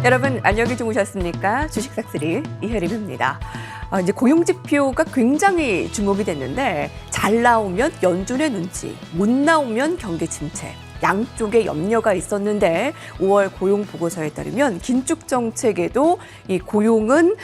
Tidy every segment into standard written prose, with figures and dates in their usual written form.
여러분 안녕히 주무셨습니까? 주식싹쓸이 이혜림입니다. 이제 고용지표가 굉장히 주목이 됐는데 잘 나오면 연준의 눈치, 못 나오면 경기 침체. 양쪽에 염려가 있었는데 5월 고용 보고서에 따르면 긴축 정책에도 이 고용은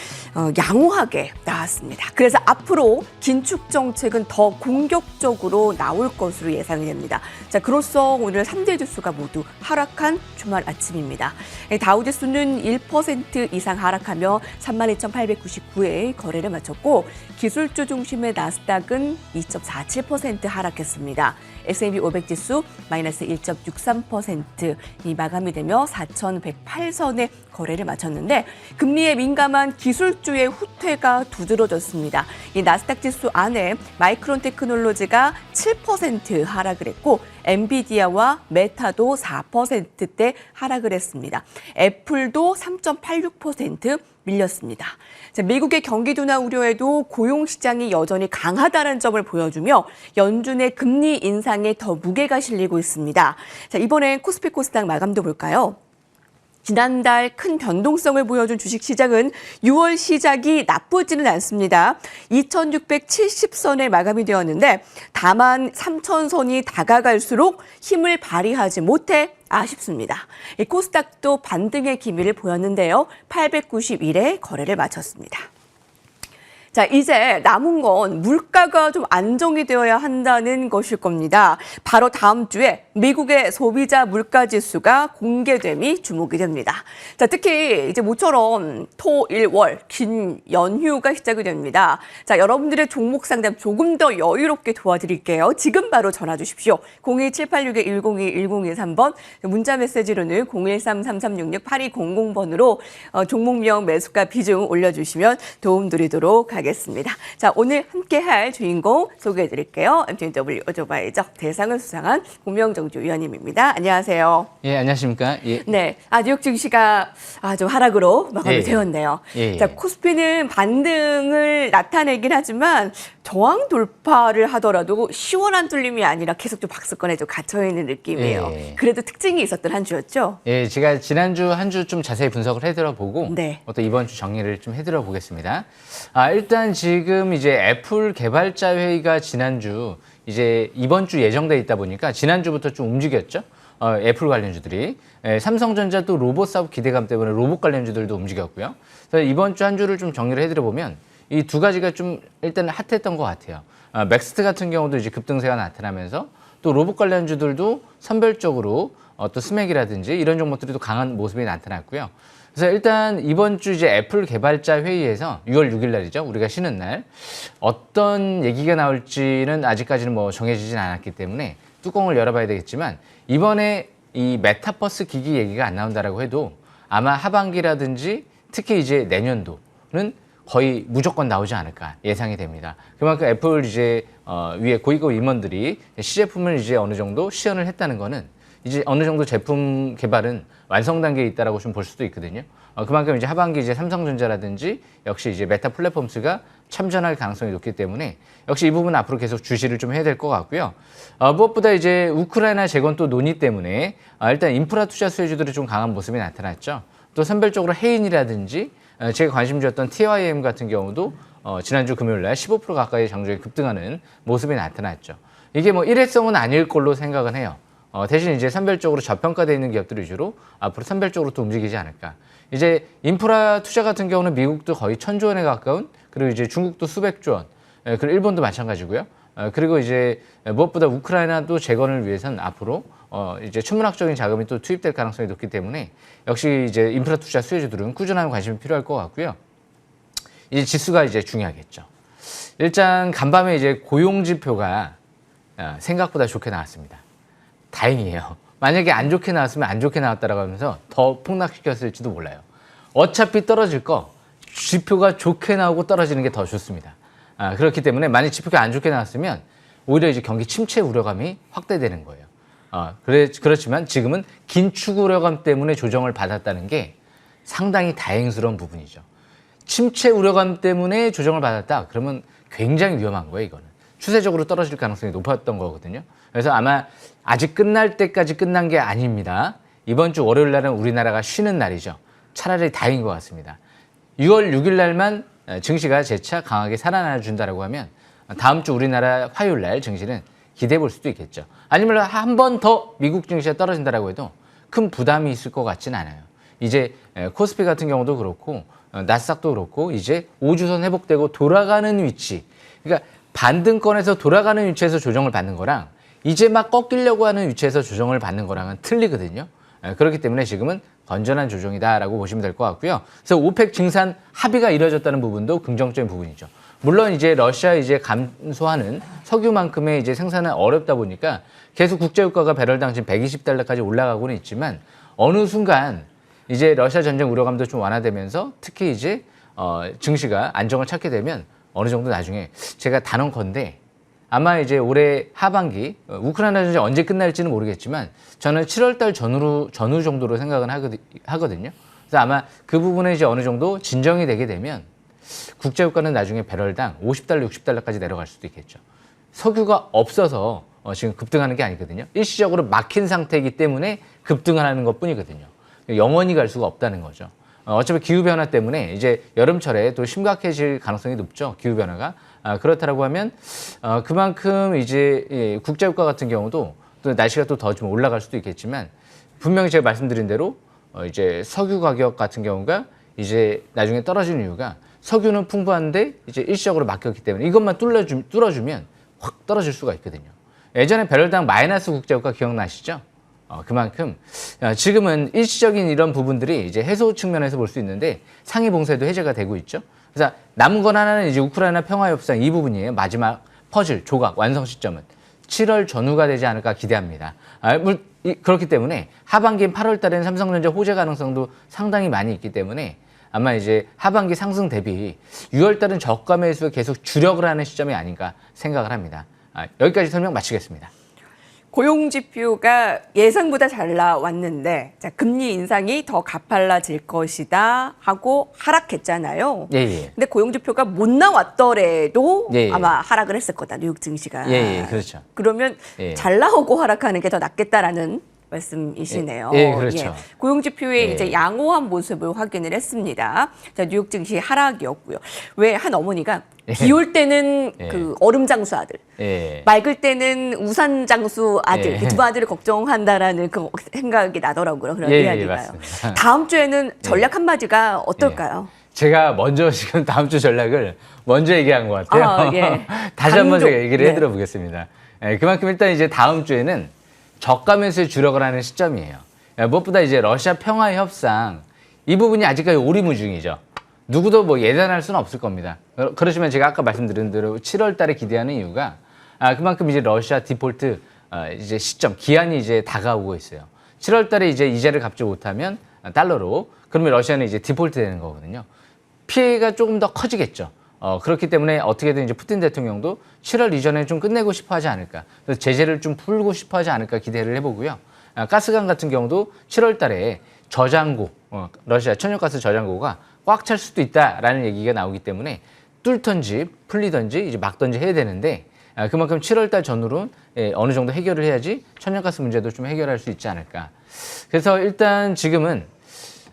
양호하게 나왔습니다. 그래서 앞으로 긴축 정책은 더 공격적으로 나올 것으로 예상이 됩니다. 자, 그로써 오늘 3대 지수가 모두 하락한 주말 아침입니다. 다우지수는 1% 이상 하락하며 32,899에 거래를 마쳤고 기술주 중심의 나스닥은 2.47% 하락했습니다. S&P 500 지수 마이너스 1.63% 이 마감이 되며 4,108선에 거래를 마쳤는데 금리에 민감한 기술주의 후퇴가 두드러졌습니다. 이 나스닥 지수 안에 마이크론 테크놀로지가 7% 하락을 했고 엔비디아와 메타도 4%대 하락을 했습니다. 애플도 3.86% 밀렸습니다. 자, 미국의 경기 둔화 우려에도 고용 시장이 여전히 강하다는 점을 보여주며 연준의 금리 인상에 더 무게가 실리고 있습니다. 자, 이번엔 코스피 코스닥 마감도 볼까요? 지난달 큰 변동성을 보여준 주식시장은 6월 시작이 나쁘지는 않습니다. 2670선에 마감이 되었는데 다만 3000선이 다가갈수록 힘을 발휘하지 못해 아쉽습니다. 이 코스닥도 반등의 기미를 보였는데요. 891에 거래를 마쳤습니다. 자, 이제 남은 건 물가가 좀 안정이 되어야 한다는 것일 겁니다. 바로 다음 주에 미국의 소비자 물가 지수가 공개됨이 주목이 됩니다. 자, 특히 이제 모처럼 토, 일, 월 긴 연휴가 시작이 됩니다. 자, 여러분들의 종목 상담 조금 더 여유롭게 도와드릴게요. 지금 바로 전화 주십시오. 02786-1021-1023번, 문자 메시지로는 013-3366-8200번으로 종목명 매수가 비중 올려주시면 도움드리도록 하겠습니다. 자, 오늘 함께할 주인공 소개해드릴게요. MTW 어쩌봐야죠. 대상을 수상한 공명정주 위원님입니다. 안녕하세요. 예, 안녕하십니까? 예. 네, 뉴욕 증시가 좀 하락으로 마감이 예, 되었네요. 예, 예. 자, 코스피는 반등을 나타내긴 하지만 저항 돌파를 하더라도 시원한 뚫림이 아니라 계속 좀 박스권에 좀 갇혀있는 느낌이에요. 예. 그래도 특징이 있었던 한 주였죠? 예, 제가 지난주 한 주 좀 자세히 분석을 해드려보고 네. 또 이번 주 정리를 좀 해드려보겠습니다. 일단 지금 이제 애플 개발자 회의가 지난주 이제 이번 주 예정돼 있다 보니까 지난주부터 좀 움직였죠. 애플 관련주들이. 삼성전자 또 로봇 사업 기대감 때문에 로봇 관련주들도 움직였고요. 그래서 이번 주 한 주를 좀 정리를 해드려보면 이 두 가지가 좀 일단 핫했던 것 같아요. 맥스트 같은 경우도 이제 급등세가 나타나면서 또 로봇 관련주들도 선별적으로 또 스맥이라든지 이런 종목들이 또 강한 모습이 나타났고요. 그래서 일단 이번 주 이제 애플 개발자 회의에서 6월 6일 날이죠. 우리가 쉬는 날. 어떤 얘기가 나올지는 아직까지는 뭐 정해지진 않았기 때문에 뚜껑을 열어봐야 되겠지만 이번에 이 메타버스 기기 얘기가 안 나온다라고 해도 아마 하반기라든지 특히 이제 내년도는 거의 무조건 나오지 않을까 예상이 됩니다. 그만큼 애플 이제 위에 고위급 임원들이 시제품을 이제 어느 정도 시연을 했다는 거는 이제 어느 정도 제품 개발은 완성 단계에 있다라고 좀 볼 수도 있거든요. 그만큼 이제 하반기 이제 삼성전자라든지 역시 이제 메타 플랫폼스가 참전할 가능성이 높기 때문에 역시 이 부분 앞으로 계속 주시를 좀 해야 될 것 같고요. 무엇보다 이제 우크라이나 재건 또 논의 때문에 일단 인프라 투자 수혜주들이 좀 강한 모습이 나타났죠. 또 선별적으로 해인이라든지 제가 관심 주었던 TYM 같은 경우도 지난주 금요일 날 15% 가까이 장중에 급등하는 모습이 나타났죠. 이게 뭐 일회성은 아닐 걸로 생각은 해요. 대신 이제 선별적으로 저평가되어 있는 기업들 위주로 앞으로 선별적으로 또 움직이지 않을까. 이제 인프라 투자 같은 경우는 미국도 거의 1,000조 원에 가까운, 그리고 이제 중국도 수백조 원, 그리고 일본도 마찬가지고요. 그리고 이제 무엇보다 우크라이나도 재건을 위해서는 앞으로 이제 천문학적인 자금이 또 투입될 가능성이 높기 때문에 역시 이제 인프라 투자 수혜주들은 꾸준한 관심이 필요할 것 같고요. 이제 지수가 이제 중요하겠죠. 일단 간밤에 이제 고용 지표가 생각보다 좋게 나왔습니다. 다행이에요. 만약에 안 좋게 나왔으면 안 좋게 나왔다라고 하면서 더 폭락시켰을지도 몰라요. 어차피 떨어질 거 지표가 좋게 나오고 떨어지는 게 더 좋습니다. 그렇기 때문에 만약 지표가 안 좋게 나왔으면 오히려 이제 경기 침체 우려감이 확대되는 거예요. 그렇지만 지금은 긴축 우려감 때문에 조정을 받았다는 게 상당히 다행스러운 부분이죠. 침체 우려감 때문에 조정을 받았다. 그러면 굉장히 위험한 거예요, 이거는. 추세적으로 떨어질 가능성이 높았던 거거든요. 그래서 아마 아직 끝날 때까지 끝난 게 아닙니다. 이번 주 월요일 날은 우리나라가 쉬는 날이죠. 차라리 다행인 것 같습니다. 6월 6일 날만 증시가 재차 강하게 살아나 준다라고 하면 다음 주 우리나라 화요일 날 증시는 기대해 볼 수도 있겠죠. 아니면 한 번 더 미국 증시가 떨어진다라고 해도 큰 부담이 있을 것 같진 않아요. 이제 코스피 같은 경우도 그렇고 나스닥도 그렇고 이제 5주선 회복되고 돌아가는 위치, 그러니까 반등권에서 돌아가는 위치에서 조정을 받는 거랑 이제 막 꺾이려고 하는 위치에서 조정을 받는 거랑은 틀리거든요. 그렇기 때문에 지금은 건전한 조정이다라고 보시면 될 것 같고요. 그래서 오펙 증산 합의가 이루어졌다는 부분도 긍정적인 부분이죠. 물론 이제 러시아 이제 감소하는 석유만큼의 이제 생산은 어렵다 보니까 계속 국제유가가 배럴당 지금 120달러까지 올라가고는 있지만 어느 순간 이제 러시아 전쟁 우려감도 좀 완화되면서 특히 이제 증시가 안정을 찾게 되면 어느 정도 나중에 제가 단언컨대 아마 이제 올해 하반기 우크라이나 전쟁 언제 끝날지는 모르겠지만 저는 7월달 전후 정도로 생각은 하거든요. 그래서 아마 그 부분에 이제 어느 정도 진정이 되게 되면 국제유가는 나중에 배럴당 50달러, 60달러까지 내려갈 수도 있겠죠. 석유가 없어서 지금 급등하는 게 아니거든요. 일시적으로 막힌 상태이기 때문에 급등을 하는 것뿐이거든요. 영원히 갈 수가 없다는 거죠. 어차피 기후변화 때문에 이제 여름철에 또 심각해질 가능성이 높죠. 기후변화가. 그렇다라고 하면 그만큼 이제 국제유가 같은 경우도 또 날씨가 또 더 좀 올라갈 수도 있겠지만 분명히 제가 말씀드린 대로 이제 석유 가격 같은 경우가 이제 나중에 떨어지는 이유가 석유는 풍부한데 이제 일시적으로 막혔기 때문에 이것만 뚫어주면 확 떨어질 수가 있거든요. 예전에 배럴당 마이너스 국제유가 기억나시죠? 그만큼 지금은 일시적인 이런 부분들이 이제 해소 측면에서 볼 수 있는데 상위 봉쇄도 해제가 되고 있죠. 그래서 남은 건 하나는 이제 우크라이나 평화협상 이 부분이에요. 마지막 퍼즐 조각 완성 시점은 7월 전후가 되지 않을까 기대합니다. 그렇기 때문에 하반기인 8월 달에는 삼성전자 호재 가능성도 상당히 많이 있기 때문에 아마 이제 하반기 상승 대비 6월 달은 저가 매수에 계속 주력을 하는 시점이 아닌가 생각을 합니다. 여기까지 설명 마치겠습니다. 고용지표가 예상보다 잘 나왔는데 자, 금리 인상이 더 가팔라질 것이다 하고 하락했잖아요. 예. 근데 고용지표가 못 나왔더라도 예. 아마 하락을 했을 거다, 뉴욕 증시가. 예, 그렇죠. 그러면 예. 잘 나오고 하락하는 게 더 낫겠다라는 말씀이시네요. 예, 그렇죠. 고용지표의 예. 이제 양호한 모습을 확인을 했습니다. 자, 뉴욕 증시 하락이었고요. 왜 한 어머니가 비 올 때는 예. 그 얼음 장수 아들, 예. 맑을 때는 우산 장수 아들, 예. 그 두 아들을 걱정한다라는 그 생각이 나더라고요. 그런 예, 이야기가요. 맞습니다. 다음 주에는 전략 한마디가 어떨까요? 제가 먼저 지금 다음 주 전략을 먼저 얘기한 것 같아요. 예. 다시 한번 제가 얘기를 네. 해드려 보겠습니다. 그만큼 일단 이제 다음 주에는 저가 매수에 주력을 하는 시점이에요. 무엇보다 이제 러시아 평화 협상 이 부분이 아직까지 오리무중이죠. 누구도 뭐 예단할 수는 없을 겁니다. 그러시면 제가 아까 말씀드린 대로 7월 달에 기대하는 이유가 그만큼 이제 러시아 디폴트 이제 시점 기한이 이제 다가오고 있어요. 7월 달에 이제 이자를 갚지 못하면 달러로 그러면 러시아는 이제 디폴트 되는 거거든요. 피해가 조금 더 커지겠죠. 그렇기 때문에 어떻게든 이제 푸틴 대통령도 7월 이전에 좀 끝내고 싶어 하지 않을까. 그래서 제재를 좀 풀고 싶어 하지 않을까 기대를 해보고요. 가스관 같은 경우도 7월 달에 저장고, 러시아 천연가스 저장고가 꽉 찰 수도 있다라는 얘기가 나오기 때문에 뚫던지 풀리던지 이제 막던지 해야 되는데 그만큼 7월 달 전후로는 어느 정도 해결을 해야지 천연가스 문제도 좀 해결할 수 있지 않을까. 그래서 일단 지금은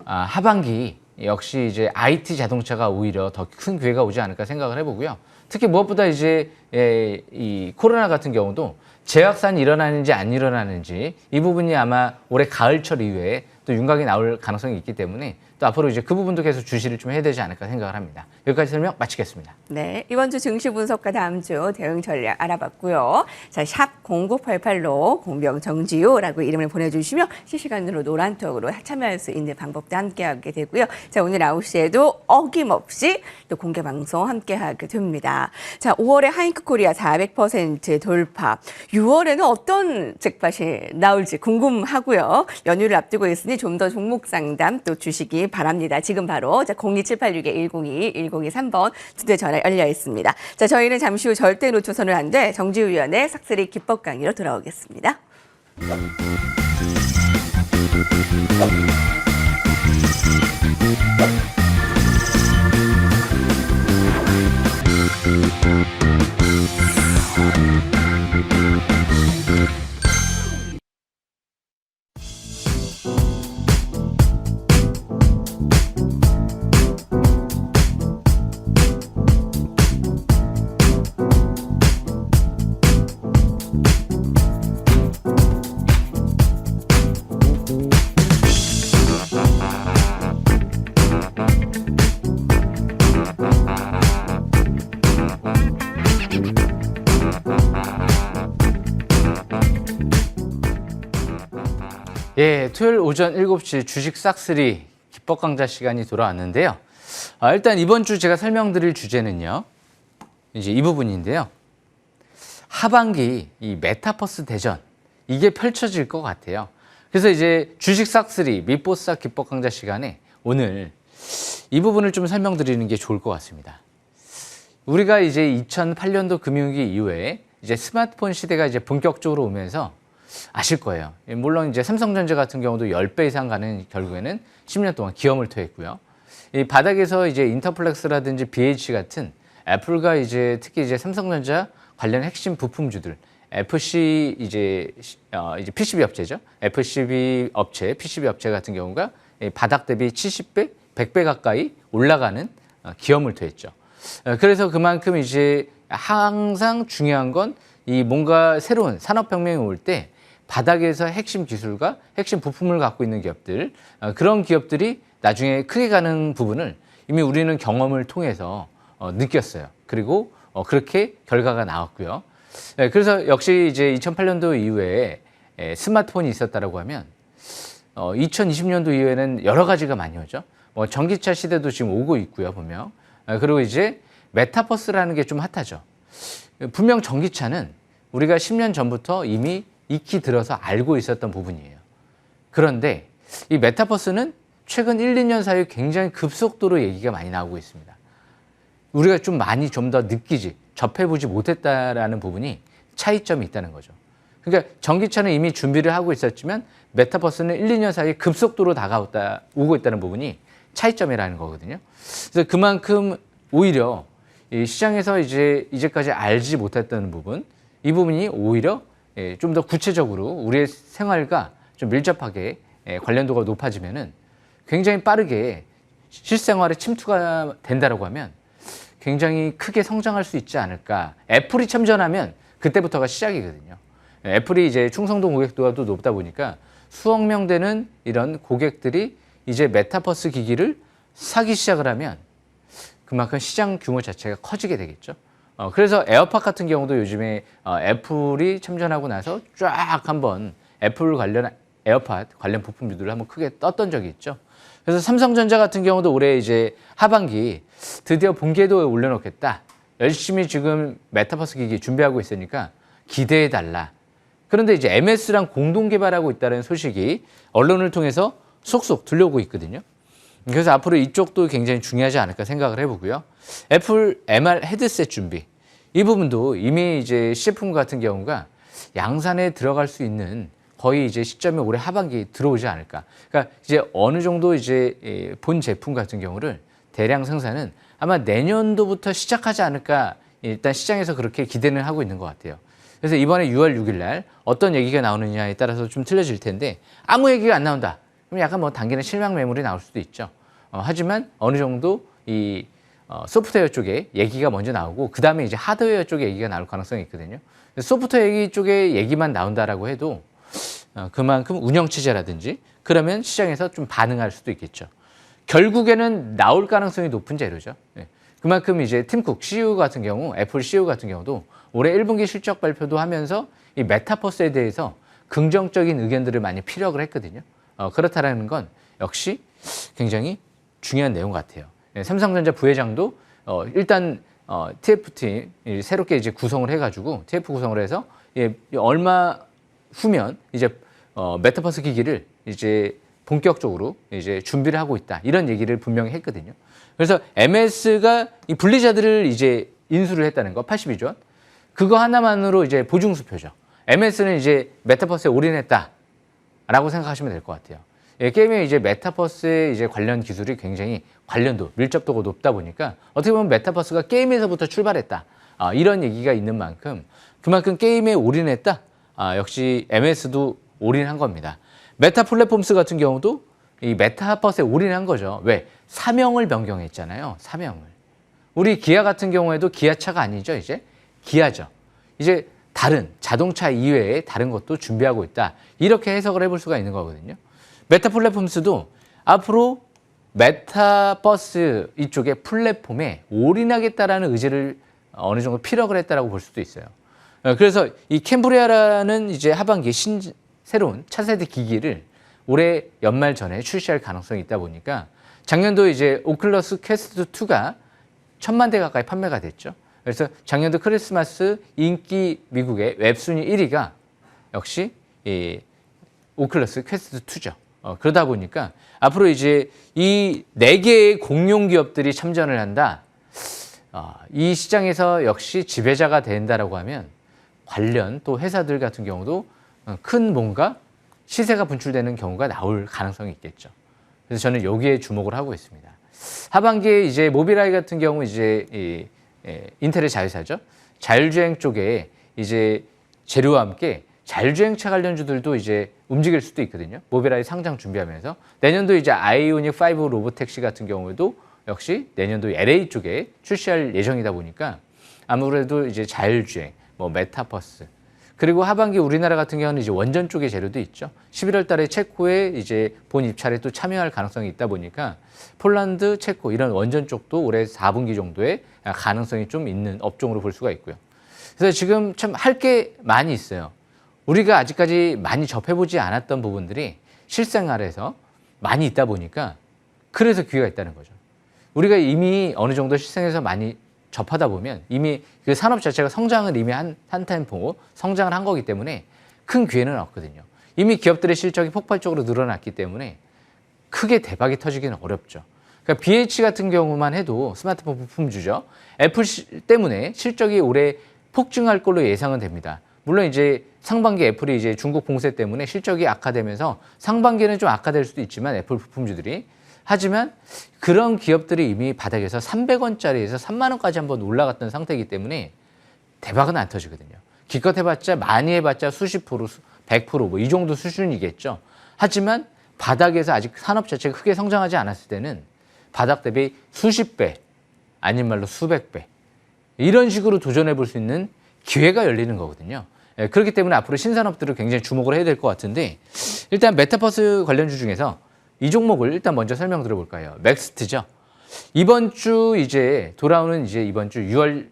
하반기 역시 이제 IT 자동차가 오히려 더 큰 기회가 오지 않을까 생각을 해보고요. 특히 무엇보다 이제 이 코로나 같은 경우도 재확산이 일어나는지 안 일어나는지 이 부분이 아마 올해 가을철 이후에 또 윤곽이 나올 가능성이 있기 때문에 또 앞으로 이제 그 부분도 계속 주시를 좀 해야 되지 않을까 생각을 합니다. 여기까지 설명 마치겠습니다. 네, 이번 주 증시 분석과 다음 주 대응 전략 알아봤고요. 자, 샵 0988로 공병 정지효라고 이름을 보내주시면 실시간으로 노란톡으로 참여할 수 있는 방법도 함께하게 되고요. 자, 오늘 9시에도 어김없이 또 공개 방송 함께하게 됩니다. 자, 5월에 하이크 코리아 400% 돌파. 6월에는 어떤 잭팟이 나올지 궁금하고요. 연휴를 앞두고 있으니 좀 더 종목 상담 또 주시기 바랍니다. 지금 바로 02786-1022, 1023번 두 대 전화 열려 있습니다. 자, 저희는 잠시 후 절대 놓쳐서는 안 돼 정지우 위원의 삭스리 기법 강의로 돌아오겠습니다. 예, 토요일 오전 7시 주식 싹쓸이 기법 강좌 시간이 돌아왔는데요. 일단 이번 주 제가 설명드릴 주제는요. 이제 이 부분인데요. 하반기 이 메타버스 대전 이게 펼쳐질 것 같아요. 그래서 이제 주식 싹쓸이 밑보싹 기법 강좌 시간에 오늘 이 부분을 좀 설명드리는 게 좋을 것 같습니다. 우리가 이제 2008년도 금융위기 이후에 이제 스마트폰 시대가 이제 본격적으로 오면서 아실 거예요. 물론 이제 삼성전자 같은 경우도 10배 이상 가는 결국에는 10년 동안 기염을 토했고요. 이 바닥에서 이제 인터플렉스라든지 BH 같은 애플과 이제 특히 이제 삼성전자 관련 핵심 부품주들, FC 이제 PCB 업체죠. FCB 업체, PCB 업체 같은 경우가 바닥 대비 70배, 100배 가까이 올라가는 기염을 토했죠. 그래서 그만큼 이제 항상 중요한 건 이 뭔가 새로운 산업혁명이 올 때 바닥에서 핵심 기술과 핵심 부품을 갖고 있는 기업들, 그런 기업들이 나중에 크게 가는 부분을 이미 우리는 경험을 통해서 느꼈어요. 그리고 그렇게 결과가 나왔고요. 그래서 역시 이제 2008년도 이후에 스마트폰이 있었다라고 하면 2020년도 이후에는 여러 가지가 많이 오죠. 뭐 전기차 시대도 지금 오고 있고요, 보면. 그리고 이제 메타버스라는 게 좀 핫하죠. 분명 전기차는 우리가 10년 전부터 이미 익히 들어서 알고 있었던 부분이에요. 그런데 이 메타버스는 최근 1, 2년 사이에 굉장히 급속도로 얘기가 많이 나오고 있습니다. 우리가 좀 많이 좀 더 느끼지, 접해보지 못했다라는 부분이 차이점이 있다는 거죠. 그러니까 전기차는 이미 준비를 하고 있었지만 메타버스는 1, 2년 사이에 급속도로 오고 있다는 부분이 차이점이라는 거거든요. 그래서 그만큼 오히려 이 시장에서 이제까지 알지 못했던 부분, 이 부분이 오히려 좀 더 구체적으로 우리의 생활과 좀 밀접하게 관련도가 높아지면은 굉장히 빠르게 실생활에 침투가 된다라고 하면 굉장히 크게 성장할 수 있지 않을까. 애플이 참전하면 그때부터가 시작이거든요. 애플이 이제 충성도 고객도가 또 높다 보니까 수억 명 되는 이런 고객들이 이제 메타버스 기기를 사기 시작을 하면 그만큼 시장 규모 자체가 커지게 되겠죠. 그래서 에어팟 같은 경우도 요즘에 애플이 참전하고 나서 쫙 한번 애플 관련 에어팟 관련 부품주들을 한번 크게 떴던 적이 있죠. 그래서 삼성전자 같은 경우도 올해 이제 하반기 드디어 본궤도에 올려놓겠다. 열심히 지금 메타버스 기기 준비하고 있으니까 기대해달라. 그런데 이제 MS랑 공동 개발하고 있다는 소식이 언론을 통해서 속속 들려오고 있거든요. 그래서 앞으로 이쪽도 굉장히 중요하지 않을까 생각을 해보고요. 애플 MR 헤드셋 준비. 이 부분도 이미 이제 시제품 같은 경우가 양산에 들어갈 수 있는 거의 이제 시점이 올해 하반기에 들어오지 않을까. 그러니까 이제 어느 정도 이제 본 제품 같은 경우를 대량 생산은 아마 내년도부터 시작하지 않을까. 일단 시장에서 그렇게 기대는 하고 있는 것 같아요. 그래서 이번에 6월 6일 날 어떤 얘기가 나오느냐에 따라서 좀 틀려질 텐데 아무 얘기가 안 나온다. 그럼 약간 뭐 단기는 실망 매물이 나올 수도 있죠. 하지만 어느 정도 이 소프트웨어 쪽에 얘기가 먼저 나오고 그 다음에 이제 하드웨어 쪽에 얘기가 나올 가능성이 있거든요. 소프트웨어 얘기 쪽에 얘기만 나온다라고 해도 그만큼 운영체제라든지 그러면 시장에서 좀 반응할 수도 있겠죠. 결국에는 나올 가능성이 높은 재료죠. 그만큼 이제 팀쿡 CEO 같은 경우, 애플 CEO 같은 경우도 올해 1분기 실적 발표도 하면서 이 메타버스에 대해서 긍정적인 의견들을 많이 피력을 했거든요. 그렇다라는 건 역시 굉장히 중요한 내용 같아요. 삼성전자 부회장도 일단 TF팀 새롭게 이제 구성을 해가지고 TF 구성을 해서 얼마 후면 이제 메타버스 기기를 이제 본격적으로 이제 준비를 하고 있다 이런 얘기를 분명히 했거든요. 그래서 MS가 이 분리자들을 이제 인수를 했다는 거 82조 원 그거 하나만으로 이제 보증수표죠. MS는 이제 메타버스에 올인했다라고 생각하시면 될 것 같아요. 게임의 이제 메타버스의 이제 관련 기술이 굉장히 관련도, 밀접도가 높다 보니까 어떻게 보면 메타버스가 게임에서부터 출발했다. 이런 얘기가 있는 만큼 그만큼 게임에 올인했다. 역시 MS도 올인한 겁니다. 메타 플랫폼스 같은 경우도 이 메타버스에 올인한 거죠. 왜? 사명을 변경했잖아요. 사명을. 우리 기아 같은 경우에도 기아차가 아니죠. 이제 기아죠. 이제 다른 자동차 이외에 다른 것도 준비하고 있다. 이렇게 해석을 해볼 수가 있는 거거든요. 메타 플랫폼스도 앞으로 메타버스 이쪽의 플랫폼에 올인하겠다라는 의지를 어느 정도 피력을 했다라고 볼 수도 있어요. 그래서 이 캠브리아라는 이제 하반기 새로운 차세대 기기를 올해 연말 전에 출시할 가능성이 있다 보니까 작년도 이제 오클러스 퀘스트 2가 1,000만 대 가까이 판매가 됐죠. 그래서 작년도 크리스마스 인기 미국의 웹순위 1위가 역시 이 오클러스 퀘스트 2죠. 그러다 보니까 앞으로 이제 이 4개의 공룡 기업들이 참전을 한다. 이 시장에서 역시 지배자가 된다라고 하면 관련 또 회사들 같은 경우도 큰 뭔가 시세가 분출되는 경우가 나올 가능성이 있겠죠. 그래서 저는 여기에 주목을 하고 있습니다. 하반기에 이제 모빌아이 같은 경우 이제 인텔의 자회사죠. 자율주행 쪽에 이제 재료와 함께 자율주행차 관련주들도 이제 움직일 수도 있거든요. 모빌아이 상장 준비하면서 내년도 이제 아이오닉 5 로보택시 같은 경우에도 역시 내년도 LA 쪽에 출시할 예정이다 보니까 아무래도 이제 자율주행, 뭐 메타버스 그리고 하반기 우리나라 같은 경우는 이제 원전 쪽의 재료도 있죠. 11월 달에 체코에 이제 본 입찰에 또 참여할 가능성이 있다 보니까 폴란드, 체코 이런 원전 쪽도 올해 4분기 정도에 가능성이 좀 있는 업종으로 볼 수가 있고요. 그래서 지금 참 할 게 많이 있어요. 우리가 아직까지 많이 접해보지 않았던 부분들이 실생활에서 많이 있다 보니까 그래서 기회가 있다는 거죠. 우리가 이미 어느 정도 실생에서 많이 접하다 보면 이미 그 산업 자체가 성장을 이미 한 템포 성장을 한 거기 때문에 큰 기회는 없거든요. 이미 기업들의 실적이 폭발적으로 늘어났기 때문에 크게 대박이 터지기는 어렵죠. 그러니까 BH 같은 경우만 해도 스마트폰 부품주죠. 애플 때문에 실적이 올해 폭증할 걸로 예상은 됩니다. 물론 이제 상반기 애플이 이제 중국 봉쇄 때문에 실적이 악화되면서 상반기에는 좀 악화될 수도 있지만 애플 부품주들이 하지만 그런 기업들이 이미 바닥에서 300원짜리에서 3만 원까지 한번 올라갔던 상태이기 때문에 대박은 안 터지거든요. 기껏 해봤자 많이 해봤자 수십 프로, 100% 뭐 이 정도 수준이겠죠. 하지만 바닥에서 아직 산업 자체가 크게 성장하지 않았을 때는 바닥 대비 수십 배, 아닌 말로 수백 배 이런 식으로 도전해 볼 수 있는 기회가 열리는 거거든요. 그렇기 때문에 앞으로 신산업들을 굉장히 주목을 해야 될 것 같은데 일단 메타버스 관련주 중에서 이 종목을 일단 먼저 설명 들어볼까요? 맥스트죠. 이번 주 이제 돌아오는 이제 이번 주 6월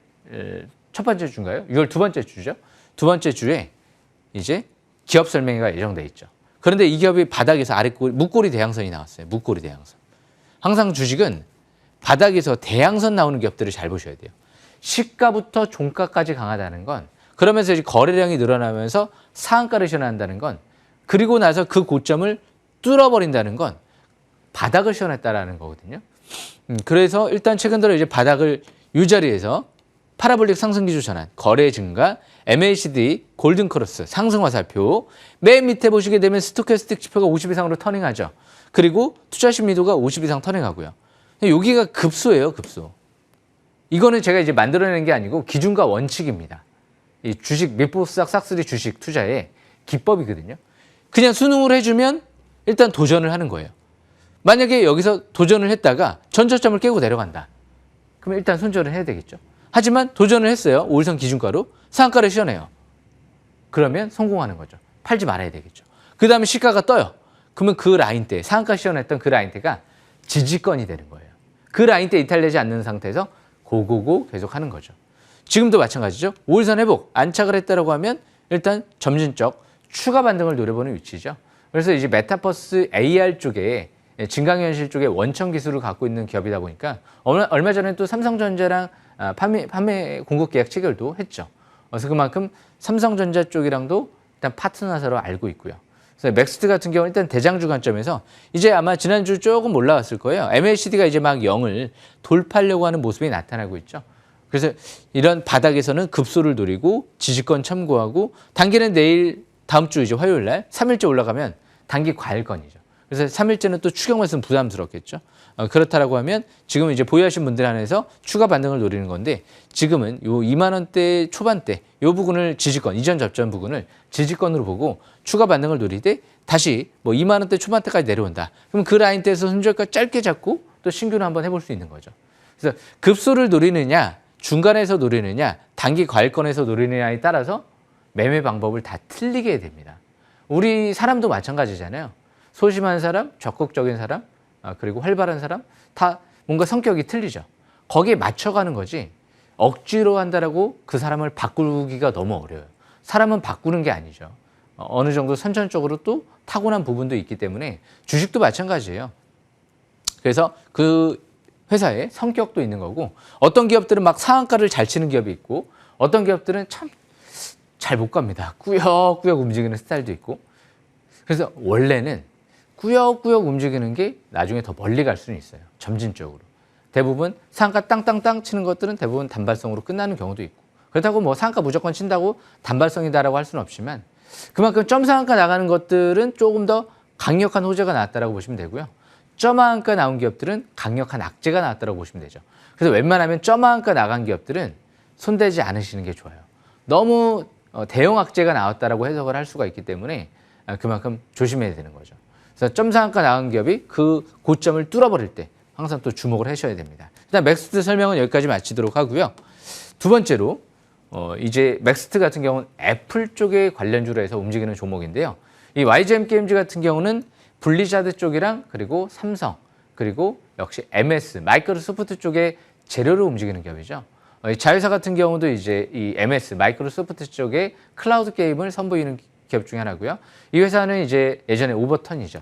첫 번째 주인가요? 6월 두 번째 주죠. 두 번째 주에 이제 기업 설명회가 예정돼 있죠. 그런데 이 기업이 바닥에서 아래꼬리, 묵꼬리 대양선이 나왔어요. 묵꼬리 대양선. 항상 주식은 바닥에서 대양선 나오는 기업들을 잘 보셔야 돼요. 시가부터 종가까지 강하다는 건 그러면서 이제 거래량이 늘어나면서 상한가를 시현한다는 건 그리고 나서 그 고점을 뚫어버린다는 건 바닥을 시현했다라는 거거든요. 그래서 일단 최근 들어 이제 바닥을 이 자리에서 파라볼릭 상승기조 전환, 거래 증가, MACD, 골든크로스, 상승 화살표, 맨 밑에 보시게 되면 스토캐스틱 지표가 50 이상으로 터닝하죠. 그리고 투자 심리도가 50 이상 터닝하고요. 여기가 급소예요, 급소. 이거는 제가 이제 만들어낸 게 아니고 기준과 원칙입니다. 이 주식 밀보싹 싹쓸이 주식 투자의 기법이거든요. 그냥 수능을 해주면 일단 도전을 하는 거예요. 만약에 여기서 도전을 했다가 전저점을 깨고 내려간다. 그러면 일단 손절을 해야 되겠죠. 하지만 도전을 했어요. 5일선 기준가로 상한가를 시현해요. 그러면 성공하는 거죠. 팔지 말아야 되겠죠. 그 다음에 시가가 떠요. 그러면 그 라인대, 상한가 시현했던 그 라인대가 지지권이 되는 거예요. 그 라인대 이탈되지 않는 상태에서 고고고 계속 하는 거죠. 지금도 마찬가지죠. 5일선 회복, 안착을 했다라고 하면 일단 점진적 추가 반등을 노려보는 위치죠. 그래서 이제 메타버스 AR 쪽에 증강현실 쪽에 원천 기술을 갖고 있는 기업이다 보니까 얼마 전에 또 삼성전자랑 판매 공급 계약 체결도 했죠. 그래서 그만큼 삼성전자 쪽이랑도 일단 파트너사로 알고 있고요. 그래서 맥스트 같은 경우는 일단 대장주 관점에서 이제 아마 지난주 조금 올라왔을 거예요. MACD가 이제 막 0을 돌파하려고 하는 모습이 나타나고 있죠. 그래서 이런 바닥에서는 급소를 노리고 지지권 참고하고 단기는 내일 다음 주 이제 화요일 날 3일째 올라가면 단기 과일권이죠. 그래서 3일째는 또 추격 말씀 부담스럽겠죠. 그렇다라고 하면 지금 이제 보유하신 분들 한해서 추가 반등을 노리는 건데 지금은 요 2만 원대 초반대 요 부분을 지지권, 이전 접전 부분을 지지권으로 보고 추가 반등을 노리되 다시 뭐 2만 원대 초반대까지 내려온다. 그럼 그 라인대에서 손절가 짧게 잡고 또 신규를 한번 해볼 수 있는 거죠. 그래서 급소를 노리느냐, 중간에서 노리느냐, 단기 과일권에서 노리느냐에 따라서 매매 방법을 다 틀리게 됩니다. 우리 사람도 마찬가지잖아요. 소심한 사람, 적극적인 사람, 그리고 활발한 사람 다 뭔가 성격이 틀리죠. 거기에 맞춰가는 거지 억지로 한다라고 그 사람을 바꾸기가 너무 어려워요. 사람은 바꾸는 게 아니죠. 어느 정도 선천적으로 또 타고난 부분도 있기 때문에 주식도 마찬가지예요. 그래서 그 회사의 성격도 있는 거고 어떤 기업들은 막 상한가를 잘 치는 기업이 있고 어떤 기업들은 참 잘 못 갑니다. 꾸역꾸역 움직이는 스타일도 있고 그래서 원래는 꾸역꾸역 움직이는 게 나중에 더 멀리 갈 수는 있어요. 점진적으로. 대부분 상한가 땅땅땅 치는 것들은 대부분 단발성으로 끝나는 경우도 있고 그렇다고 뭐 상한가 무조건 친다고 단발성이다라고 할 수는 없지만 그만큼 점 상한가 나가는 것들은 조금 더 강력한 호재가 나왔다라고 보시면 되고요. 점 하한가 나온 기업들은 강력한 악재가 나왔다고 보시면 되죠. 그래서 웬만하면 점 하한가 나간 기업들은 손대지 않으시는 게 좋아요. 너무 대형 악재가 나왔다라고 해석을 할 수가 있기 때문에 그만큼 조심해야 되는 거죠. 그래서 점 상한가 나간 기업이 그 고점을 뚫어버릴 때 항상 또 주목을 하셔야 됩니다. 일단 맥스트 설명은 여기까지 마치도록 하고요. 두 번째로 이제 맥스트 같은 경우는 애플 쪽에 관련주로 해서 움직이는 종목인데요. 이 YGM 게임즈 같은 경우는 블리자드 쪽이랑 그리고 삼성 그리고 역시 MS 마이크로소프트 쪽에 재료로 움직이는 기업이죠. 이 자회사 같은 경우도 이제 이 MS 마이크로소프트 쪽에 클라우드 게임을 선보이는 기업 중에 하나고요. 이 회사는 이제 예전에 오버턴이죠.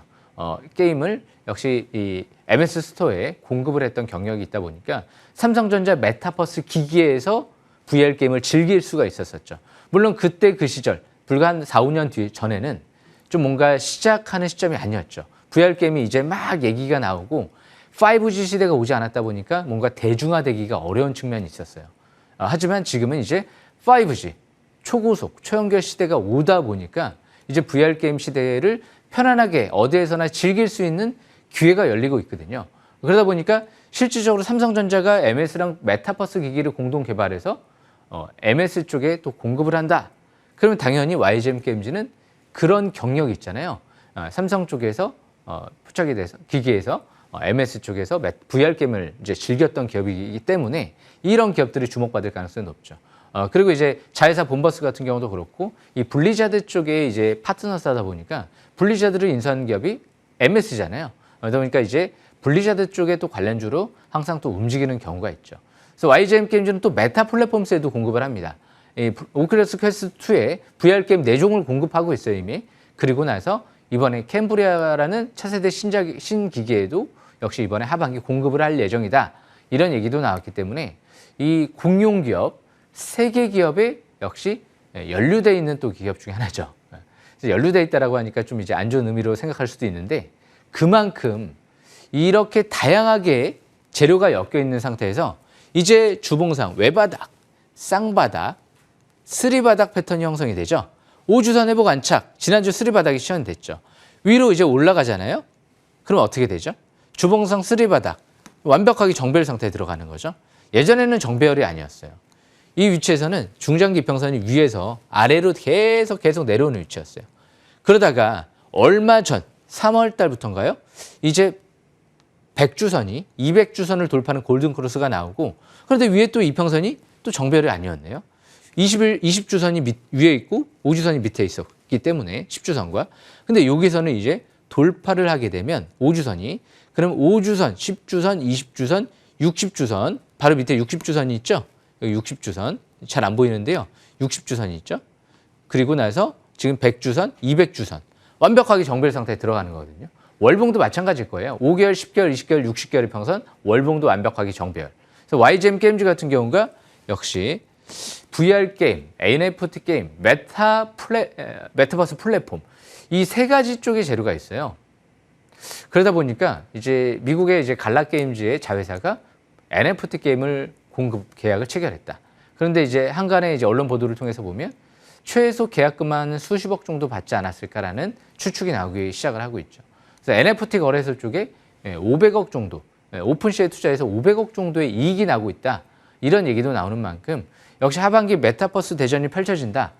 게임을 역시 이 MS 스토어에 공급을 했던 경력이 있다 보니까 삼성전자 메타버스 기기에서 VR 게임을 즐길 수가 있었었죠. 물론 그때 그 시절 불과 한 4, 5년 전에는 좀 뭔가 시작하는 시점이 아니었죠. VR 게임이 이제 막 얘기가 나오고 5G 시대가 오지 않았다 보니까 뭔가 대중화되기가 어려운 측면이 있었어요. 하지만 지금은 이제 5G, 초고속, 초연결 시대가 오다 보니까 이제 VR 게임 시대를 편안하게 어디에서나 즐길 수 있는 기회가 열리고 있거든요. 그러다 보니까 실질적으로 삼성전자가 MS랑 메타버스 기기를 공동 개발해서 MS 쪽에 또 공급을 한다. 그러면 당연히 YGM 게임즈는 그런 경력이 있잖아요. 삼성 쪽에서 포착이 돼서 기기에서 MS 쪽에서 VR 게임을 이제 즐겼던 기업이기 때문에 이런 기업들이 주목받을 가능성이 높죠. 그리고 이제 자회사 본버스 같은 경우도 그렇고 이 블리자드 쪽에 이제 파트너사다 보니까 블리자드를 인수한 기업이 MS잖아요. 그러다 보니까 이제 블리자드 쪽에 또 관련주로 항상 또 움직이는 경우가 있죠. 그래서 YGM 게임즈는 또 메타 플랫폼스에도 공급을 합니다. 이 오큘러스 퀘스트 2에 VR 게임 4종을 공급하고 있어요, 이미. 그리고 나서 이번에 캠브리아라는 차세대 신기기에도 역시 이번에 하반기 공급을 할 예정이다. 이런 얘기도 나왔기 때문에 이 공용 기업, 세계 기업에 역시 연루되어 있는 또 기업 중에 하나죠. 그래서 연루되어 있다라고 하니까 좀 이제 안 좋은 의미로 생각할 수도 있는데 그만큼 이렇게 다양하게 재료가 엮여 있는 상태에서 이제 주봉상 외바닥, 쌍바닥, 쓰리바닥 패턴이 형성이 되죠. 5주선 회복 안착, 지난주 쓰리바닥이 시연됐죠. 위로 이제 올라가잖아요. 그럼 어떻게 되죠? 주봉상 쓰리바닥, 완벽하게 정배열 상태에 들어가는 거죠. 예전에는 정배열이 아니었어요. 이 위치에서는 중장기 이평선이 위에서 아래로 계속 내려오는 위치였어요. 그러다가 얼마 전 3월 달부터인가요? 이제 100주선이 200주선을 돌파하는 골든크로스가 나오고 그런데 위에 또 이평선이 또 정배열이 아니었네요. 20주선이 위에 있고 5주선이 밑에 있었기 때문에 10주선과 근데 여기서는 이제 돌파를 하게 되면 5주선이 그럼 5주선, 10주선, 20주선, 60주선 바로 밑에 60주선이 있죠. 여기 60주선 잘 안 보이는데요. 60주선이 있죠. 그리고 나서 지금 100주선, 200주선 완벽하게 정배열 상태에 들어가는 거거든요. 월봉도 마찬가지일 거예요. 5개월, 10개월, 20개월, 60개월의 평선 월봉도 완벽하게 정배열. 그래서 YGM 게임즈 같은 경우가 역시 VR 게임, NFT 게임, 메타버스 플랫폼 이 세 가지 쪽의 재료가 있어요. 그러다 보니까 이제 미국의 이제 갈라 게임즈의 자회사가 NFT 게임을 공급 계약을 체결했다. 그런데 이제 한간의 이제 언론 보도를 통해서 보면 최소 계약금만 수십억 정도 받지 않았을까라는 추측이 나오기 시작을 하고 있죠. 그래서 NFT 거래소 쪽에 500억 정도, 오픈시에 투자해서 500억 정도의 이익이 나고 있다. 이런 얘기도 나오는 만큼 역시 하반기 메타버스 대전이 펼쳐진다.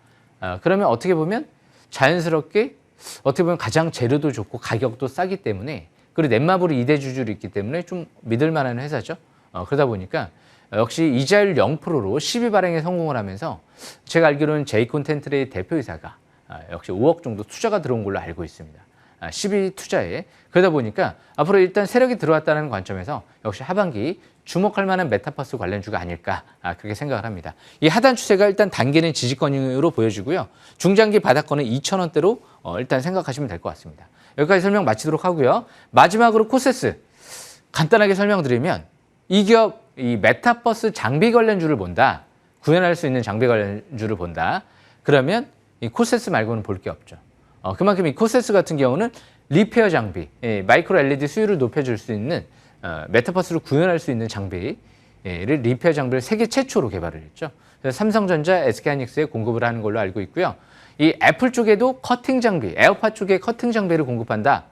그러면 어떻게 보면 자연스럽게 어떻게 보면 가장 재료도 좋고 가격도 싸기 때문에 그리고 넷마블이 2대 주주로 있기 때문에 좀 믿을 만한 회사죠. 그러다 보니까 역시 이자율 0%로 12 발행에 성공을 하면서 제가 알기로는 제이콘텐트레이 대표이사가 역시 5억 정도 투자가 들어온 걸로 알고 있습니다. 12 투자에. 그러다 보니까 앞으로 일단 세력이 들어왔다는 관점에서 역시 하반기 주목할 만한 메타버스 관련주가 아닐까 그렇게 생각을 합니다. 이 하단 추세가 일단 단기는 지지권으로 보여지고요. 중장기 바닥권은 2,000원대로 일단 생각하시면 될 것 같습니다. 여기까지 설명 마치도록 하고요. 마지막으로 코세스 간단하게 설명드리면 이 기업 이 메타버스 장비 관련주를 본다. 구현할 수 있는 장비 관련주를 본다. 그러면 이 코세스 말고는 볼 게 없죠. 그만큼 이 코세스 같은 경우는 리페어 장비, 마이크로 LED 수율을 높여줄 수 있는 메타버스를 구현할 수 있는 장비를 리페어 장비를 세계 최초로 개발을 했죠. 그래서 삼성전자, SK하이닉스에 공급을 하는 걸로 알고 있고요. 이 애플 쪽에도 커팅 장비, 에어팟 쪽에 커팅 장비를 공급한다.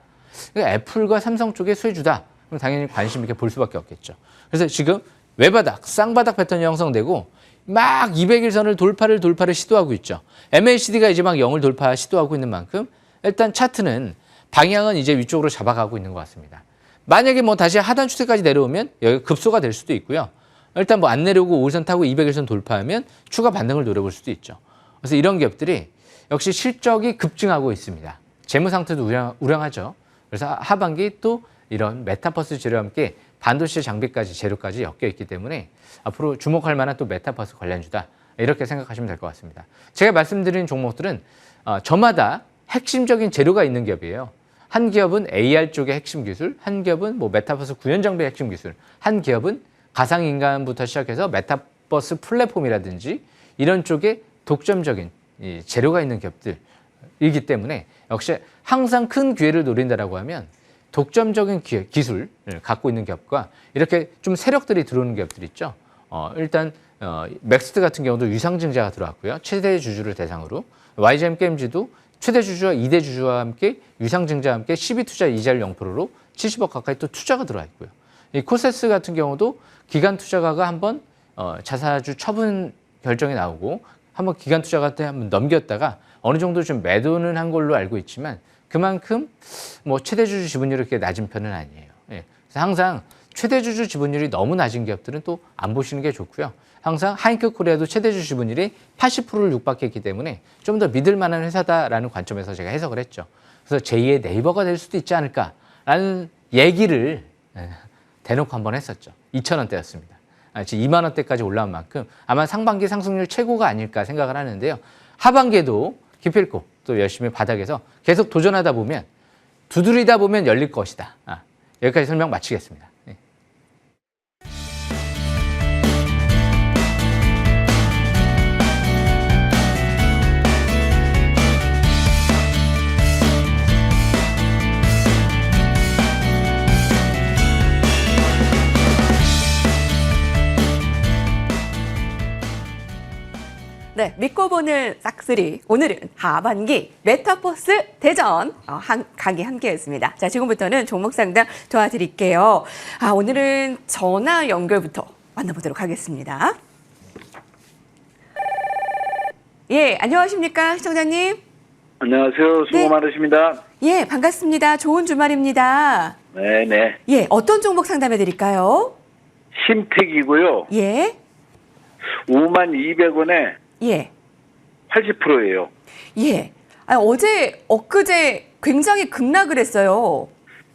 그러니까 애플과 삼성 쪽에 수혜주다. 그럼 당연히 관심 있게 볼 수밖에 없겠죠. 그래서 지금 외바닥, 쌍바닥 패턴이 형성되고 막 200일선을 돌파를 시도하고 있죠. MACD가 이제 막 0을 돌파 시도하고 있는 만큼 일단 차트는 방향은 이제 위쪽으로 잡아가고 있는 것 같습니다. 만약에 뭐 다시 하단 추세까지 내려오면 여기 급소가 될 수도 있고요. 일단 뭐 안 내려오고 5일선 타고 200일선 돌파하면 추가 반등을 노려볼 수도 있죠. 그래서 이런 기업들이 역시 실적이 급증하고 있습니다. 재무 상태도 우량하죠. 그래서 하반기 또 이런 메타버스 재료와 함께 반도체 장비까지 재료까지 엮여 있기 때문에 앞으로 주목할 만한 또 메타버스 관련주다. 이렇게 생각하시면 될 것 같습니다. 제가 말씀드린 종목들은 저마다 핵심적인 재료가 있는 기업이에요. 한 기업은 AR 쪽의 핵심 기술, 한 기업은 뭐 메타버스 구현 장비의 핵심 기술, 한 기업은 가상인간부터 시작해서 메타버스 플랫폼이라든지 이런 쪽에 독점적인 재료가 있는 기업들이기 때문에 역시 항상 큰 기회를 노린다라고 하면 독점적인 기술을 갖고 있는 기업과 이렇게 좀 세력들이 들어오는 기업들 있죠. 일단 맥스트 같은 경우도 유상증자가 들어왔고요. 최대 주주를 대상으로 YGM 게임즈도 최대 주주와 2대 주주와 함께 유상증자와 함께 12투자 이자율 0%로 70억 가까이 또 투자가 들어와 있고요. 이 코세스 같은 경우도 기관 투자가가 한번 자사주 처분 결정이 나오고 한번 기관 투자가 때 한번 넘겼다가 어느 정도 좀 매도는 한 걸로 알고 있지만 그만큼 뭐 최대 주주 지분율이 그렇게 낮은 편은 아니에요. 예. 그래서 항상 최대 주주 지분율이 너무 낮은 기업들은 또 안 보시는 게 좋고요. 항상 하이크 코리아도 최대 주주 지분율이 80%를 육박했기 때문에 좀 더 믿을 만한 회사다라는 관점에서 제가 해석을 했죠. 그래서 제2의 네이버가 될 수도 있지 않을까라는 얘기를 대놓고 한번 했었죠. 2,000원대였습니다. 지금 2만 원대까지 올라온 만큼 아마 상반기 상승률 최고가 아닐까 생각을 하는데요. 하반기에도 기필코 또 열심히 바닥에서 계속 도전하다 보면 두드리다 보면 열릴 것이다. 여기까지 설명 마치겠습니다. 네. 네, 믿고 보는 싹쓸이. 오늘은 하반기 메타버스 대전 강의 함께했습니다. 자, 지금부터는 종목 상담 도와드릴게요. 오늘은 전화 연결부터 만나보도록 하겠습니다. 예, 안녕하십니까, 시청자님? 안녕하세요. 수고 네. 많으십니다. 예, 반갑습니다. 좋은 주말입니다. 네네. 예, 어떤 종목 상담해드릴까요? 심택이고요. 예, 52,200원에 예, 80%예요. 예. 어제, 엊그제 굉장히 급락을 했어요.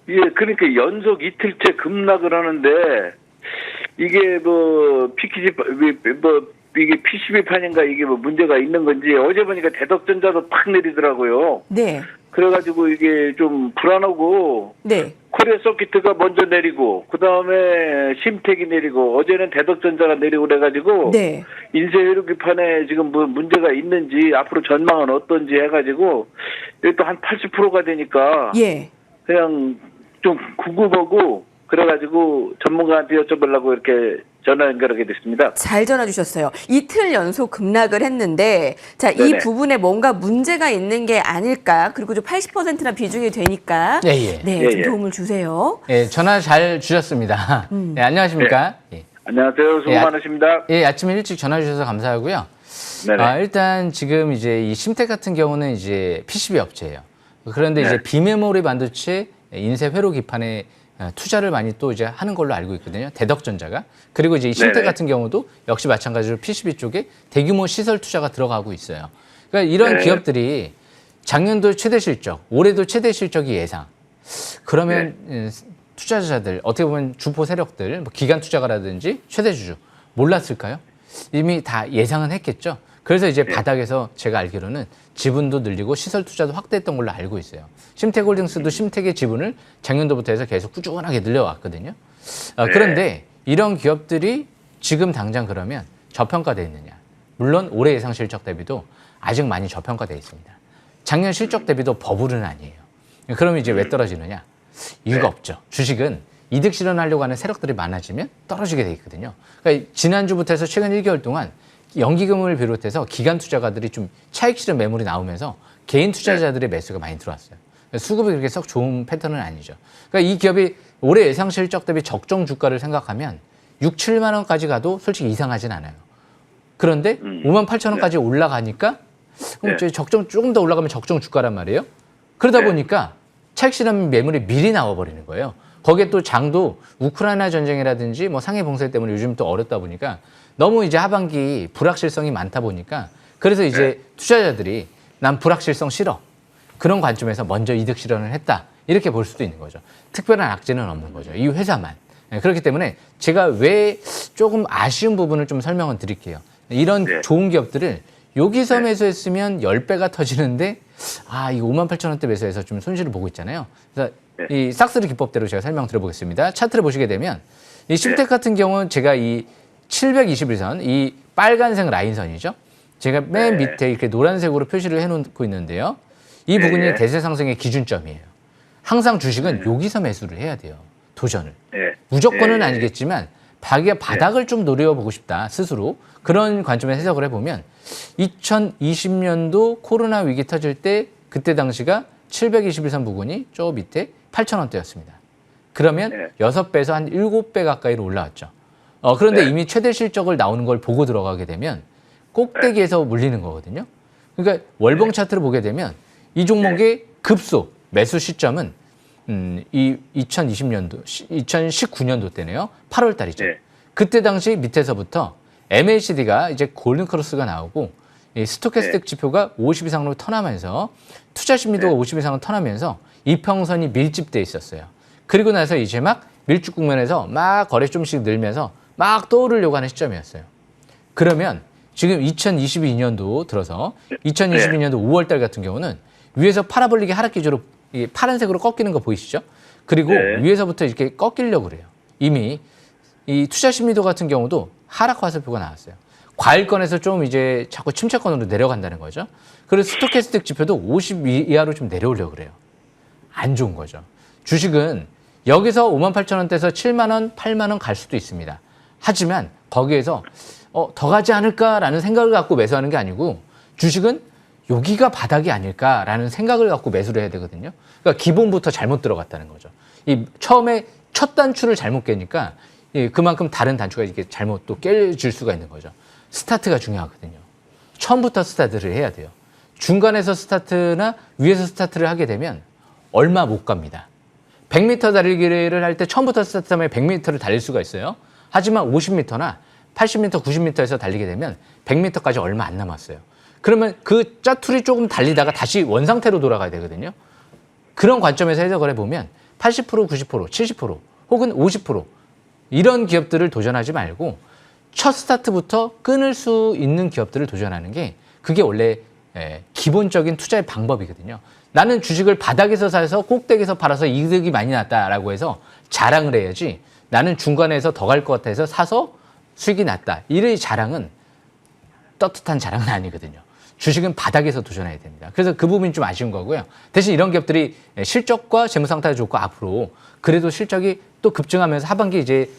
예, 그러니까 연속 이틀째 급락을 하는데 이게 뭐 PCB 이게 PCB판인가 이게 뭐 문제가 있는 건지 어제 보니까 대덕전자도 팍 내리더라고요. 네, 그래가지고 이게 좀 불안하고 네, 코리아 서킷가 먼저 내리고 그 다음에 심택이 내리고 어제는 대덕전자가 내리고 그래가지고 네. 인쇄 회로기판에 지금 뭐 문제가 있는지 앞으로 전망은 어떤지 해가지고 이게 또 한 80%가 되니까 예. 그냥 좀 궁금하고 그래가지고 전문가한테 여쭤보려고 이렇게 전화 연결하게 됐습니다. 잘 전화 주셨어요. 이틀 연속 급락을 했는데 자, 이 네네. 부분에 뭔가 문제가 있는 게 아닐까? 그리고 좀 80%나 비중이 되니까 예, 예. 네, 예, 좀 예. 도움을 주세요. 예, 전화 잘 주셨습니다. 예, 안녕하십니까? 예. 안녕하세요. 수고 예, 많으십니다. 예, 아침에 일찍 전화 주셔서 감사하고요. 네네. 일단 지금 이제 이 심택 같은 경우는 이제 PCB 업체예요. 그런데 네. 이제 비메모리 반도체 인쇄 회로 기판에 투자를 많이 또 이제 하는 걸로 알고 있거든요. 대덕전자가. 그리고 이제 이 심택 네네. 같은 경우도 역시 마찬가지로 PCB 쪽에 대규모 시설 투자가 들어가고 있어요. 그러니까 이런 네. 기업들이 작년도 최대 실적, 올해도 최대 실적이 예상. 그러면 투자자들, 어떻게 보면 주포 세력들, 뭐 기관 투자가라든지 최대주주 몰랐을까요? 이미 다 예상은 했겠죠. 그래서 이제 바닥에서 제가 알기로는 지분도 늘리고 시설 투자도 확대했던 걸로 알고 있어요. 심택홀딩스도 심택의 지분을 작년도부터 해서 계속 꾸준하게 늘려왔거든요. 그런데 이런 기업들이 지금 당장 그러면 저평가되어 있느냐? 물론 올해 예상 실적 대비도 아직 많이 저평가되어 있습니다. 작년 실적 대비도 버블은 아니에요. 그러면 이제 왜 떨어지느냐? 이유가 없죠. 주식은 이득 실현하려고 하는 세력들이 많아지면 떨어지게 돼 있거든요. 그러니까 지난주부터 해서 최근 1개월 동안 연기금을 비롯해서 기관 투자가들이 좀 차익 실현 매물이 나오면서 개인 투자자들의 매수가 많이 들어왔어요. 수급이 그렇게 썩 좋은 패턴은 아니죠. 그러니까 이 기업이 올해 예상 실적 대비 적정 주가를 생각하면 6, 7만 원까지 가도 솔직히 이상하진 않아요. 그런데 5만 8천 원까지 올라가니까 적정 조금 더 올라가면 적정 주가란 말이에요. 그러다 보니까 차익 실현 매물이 미리 나와버리는 거예요. 거기에 또 장도 우크라이나 전쟁이라든지 뭐 상해 봉쇄 때문에 요즘 또 어렵다 보니까 너무 이제 하반기 불확실성이 많다 보니까 그래서 이제 투자자들이 난 불확실성 싫어. 그런 관점에서 먼저 이득 실현을 했다. 이렇게 볼 수도 있는 거죠. 특별한 악재는 없는 거죠. 이 회사만. 그렇기 때문에 제가 왜 조금 아쉬운 부분을 좀 설명을 드릴게요. 이런 좋은 기업들을 여기서 매수했으면 10배가 터지는데 이거 5만 8천 원대 매수해서 좀 손실을 보고 있잖아요. 그래서 이 싹스르 기법대로 제가 설명드려보겠습니다. 차트를 보시게 되면 이 심택 같은 경우는 제가 이 721선, 이 빨간색 라인선이죠. 제가 맨 밑에 이렇게 노란색으로 표시를 해놓고 있는데요. 이 부분이 대세 상승의 기준점이에요. 항상 주식은 여기서 매수를 해야 돼요. 도전을. 무조건은 아니겠지만 자기가 바닥을 좀 노려보고 싶다 스스로. 그런 관점에서 해석을 해보면 2020년도 코로나 위기 터질 때 그때 당시가 721선 부근이 저 밑에 8,000원대였습니다. 그러면 6배에서 한 7배 가까이로 올라왔죠. 그런데 이미 최대 실적을 나오는 걸 보고 들어가게 되면 꼭대기에서 물리는 거거든요. 그러니까 월봉 차트를 보게 되면 이 종목의 급소 매수 시점은 이 2019년도 때네요. 8월 달이죠. 그때 당시 밑에서부터 MACD가 이제 골든크로스가 나오고 이 스토캐스틱 지표가 50 이상으로 턴하면서 투자 심리도가 50 이상으로 턴하면서 이평선이 밀집돼 있었어요. 그리고 나서 이제 막 밀집 국면에서 막 거래 좀씩 늘면서 막 떠오르려고 하는 시점이었어요. 그러면 지금 2022년도 들어서 2022년도 5월 달 같은 경우는 위에서 파라볼릭의 하락 기조로 파란색으로 꺾이는 거 보이시죠? 그리고 위에서부터 이렇게 꺾이려고 그래요. 이미 이 투자 심리도 같은 경우도 하락 화살표가 나왔어요. 과일권에서 좀 이제 자꾸 침체권으로 내려간다는 거죠. 그리고 스토캐스틱 지표도 50 이하로 좀 내려오려고 그래요. 안 좋은 거죠. 주식은 여기서 5만 8천 원대에서 7만 원, 8만 원 갈 수도 있습니다. 하지만 거기에서 더 가지 않을까라는 생각을 갖고 매수하는 게 아니고 주식은 여기가 바닥이 아닐까라는 생각을 갖고 매수를 해야 되거든요. 그러니까 기본부터 잘못 들어갔다는 거죠. 이 처음에 첫 단추를 잘못 깨니까 그만큼 다른 단추가 이렇게 잘못 또 깨질 수가 있는 거죠. 스타트가 중요하거든요. 처음부터 스타트를 해야 돼요. 중간에서 스타트나 위에서 스타트를 하게 되면 얼마 못 갑니다. 100m 달리기를 할 때 처음부터 스타트하면 100m를 달릴 수가 있어요. 하지만 50m나 80m, 90m에서 달리게 되면 100m까지 얼마 안 남았어요. 그러면 그 짜투리 조금 달리다가 다시 원상태로 돌아가야 되거든요. 그런 관점에서 해석을 해보면 80%, 90%, 70% 혹은 50% 이런 기업들을 도전하지 말고 첫 스타트부터 끊을 수 있는 기업들을 도전하는 게 그게 원래 기본적인 투자의 방법이거든요. 나는 주식을 바닥에서 사서 꼭대기에서 팔아서 이득이 많이 났다라고 해서 자랑을 해야지 나는 중간에서 더 갈 것 같아서 사서 수익이 났다. 이런 자랑은 떳떳한 자랑은 아니거든요. 주식은 바닥에서 도전해야 됩니다. 그래서 그 부분이 좀 아쉬운 거고요. 대신 이런 기업들이 실적과 재무 상태가 좋고 앞으로 그래도 실적이 또 급증하면서 하반기 이제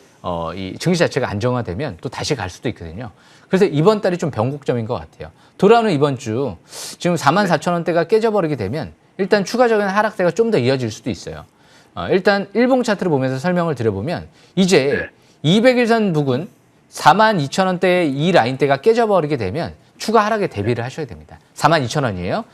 이 증시 자체가 안정화되면 또 다시 갈 수도 있거든요. 그래서 이번 달이 좀 변곡점인 것 같아요. 돌아오는 이번 주 지금 44,000원대가 깨져버리게 되면 일단 추가적인 하락세가 좀 더 이어질 수도 있어요. 일단 일봉 차트를 보면서 설명을 드려보면 이제 200일선 부근 42,000원대의 이 라인대가 깨져버리게 되면 추가 하락에 대비를 하셔야 됩니다. 42,000원이에요.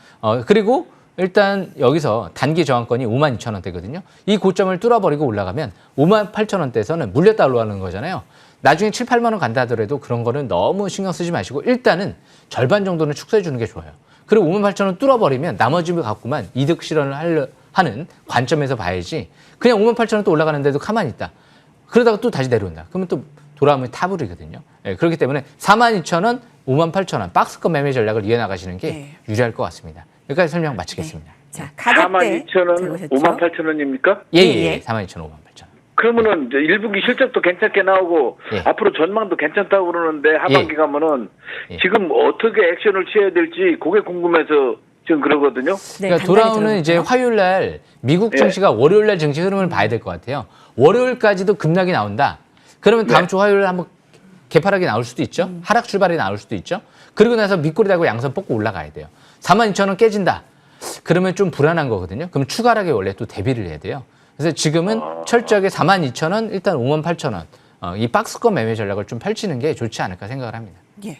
그리고 일단 여기서 단기 저항권이 52,000원대거든요. 이 고점을 뚫어버리고 올라가면 58,000원대에서는 물렸다 올라가는 거잖아요. 나중에 7, 8만 원 간다 하더라도 그런 거는 너무 신경 쓰지 마시고 일단은 절반 정도는 축소해 주는 게 좋아요. 그리고 58,000원 뚫어버리면 나머지 갖고만 이득 실현을 하는 관점에서 봐야지 그냥 58,000원 또 올라가는데도 가만히 있다. 그러다가 또 다시 내려온다. 그러면 또 돌아오면 타버리거든요. 예, 그렇기 때문에 42,000원, 58,000원 박스권 매매 전략을 이어나가시는 게 네. 유리할 것 같습니다. 여기까지 설명 마치겠습니다. 자, 가격대 42,000원, 58,000원입니까? 예, 예, 예, 예. 42,000원, 58,000원. 그러면은 이제 1분기 실적도 괜찮게 나오고 예. 앞으로 전망도 괜찮다고 그러는데 하반기 가면은 예. 지금 어떻게 액션을 취해야 될지 그게 궁금해서 지금 그러거든요. 네, 그러니까 간단히 돌아오는 이제 들어볼까요? 화요일 날 미국 예. 증시가 월요일 날 증시 흐름을 봐야 될 것 같아요. 월요일까지도 급락이 나온다. 그러면 다음 네. 주 화요일 한번 개파락이 나올 수도 있죠. 하락 출발이 나올 수도 있죠. 그리고 나서 밑꼬리 달고 양선 뽑고 올라가야 돼요. 42,000원 깨진다. 그러면 좀 불안한 거거든요. 그럼 추가 하락에 원래 또 대비를 해야 돼요. 그래서 지금은 철저하게 42,000원, 일단 58,000원 이 박스권 매매 전략을 좀 펼치는 게 좋지 않을까 생각을 합니다. 예.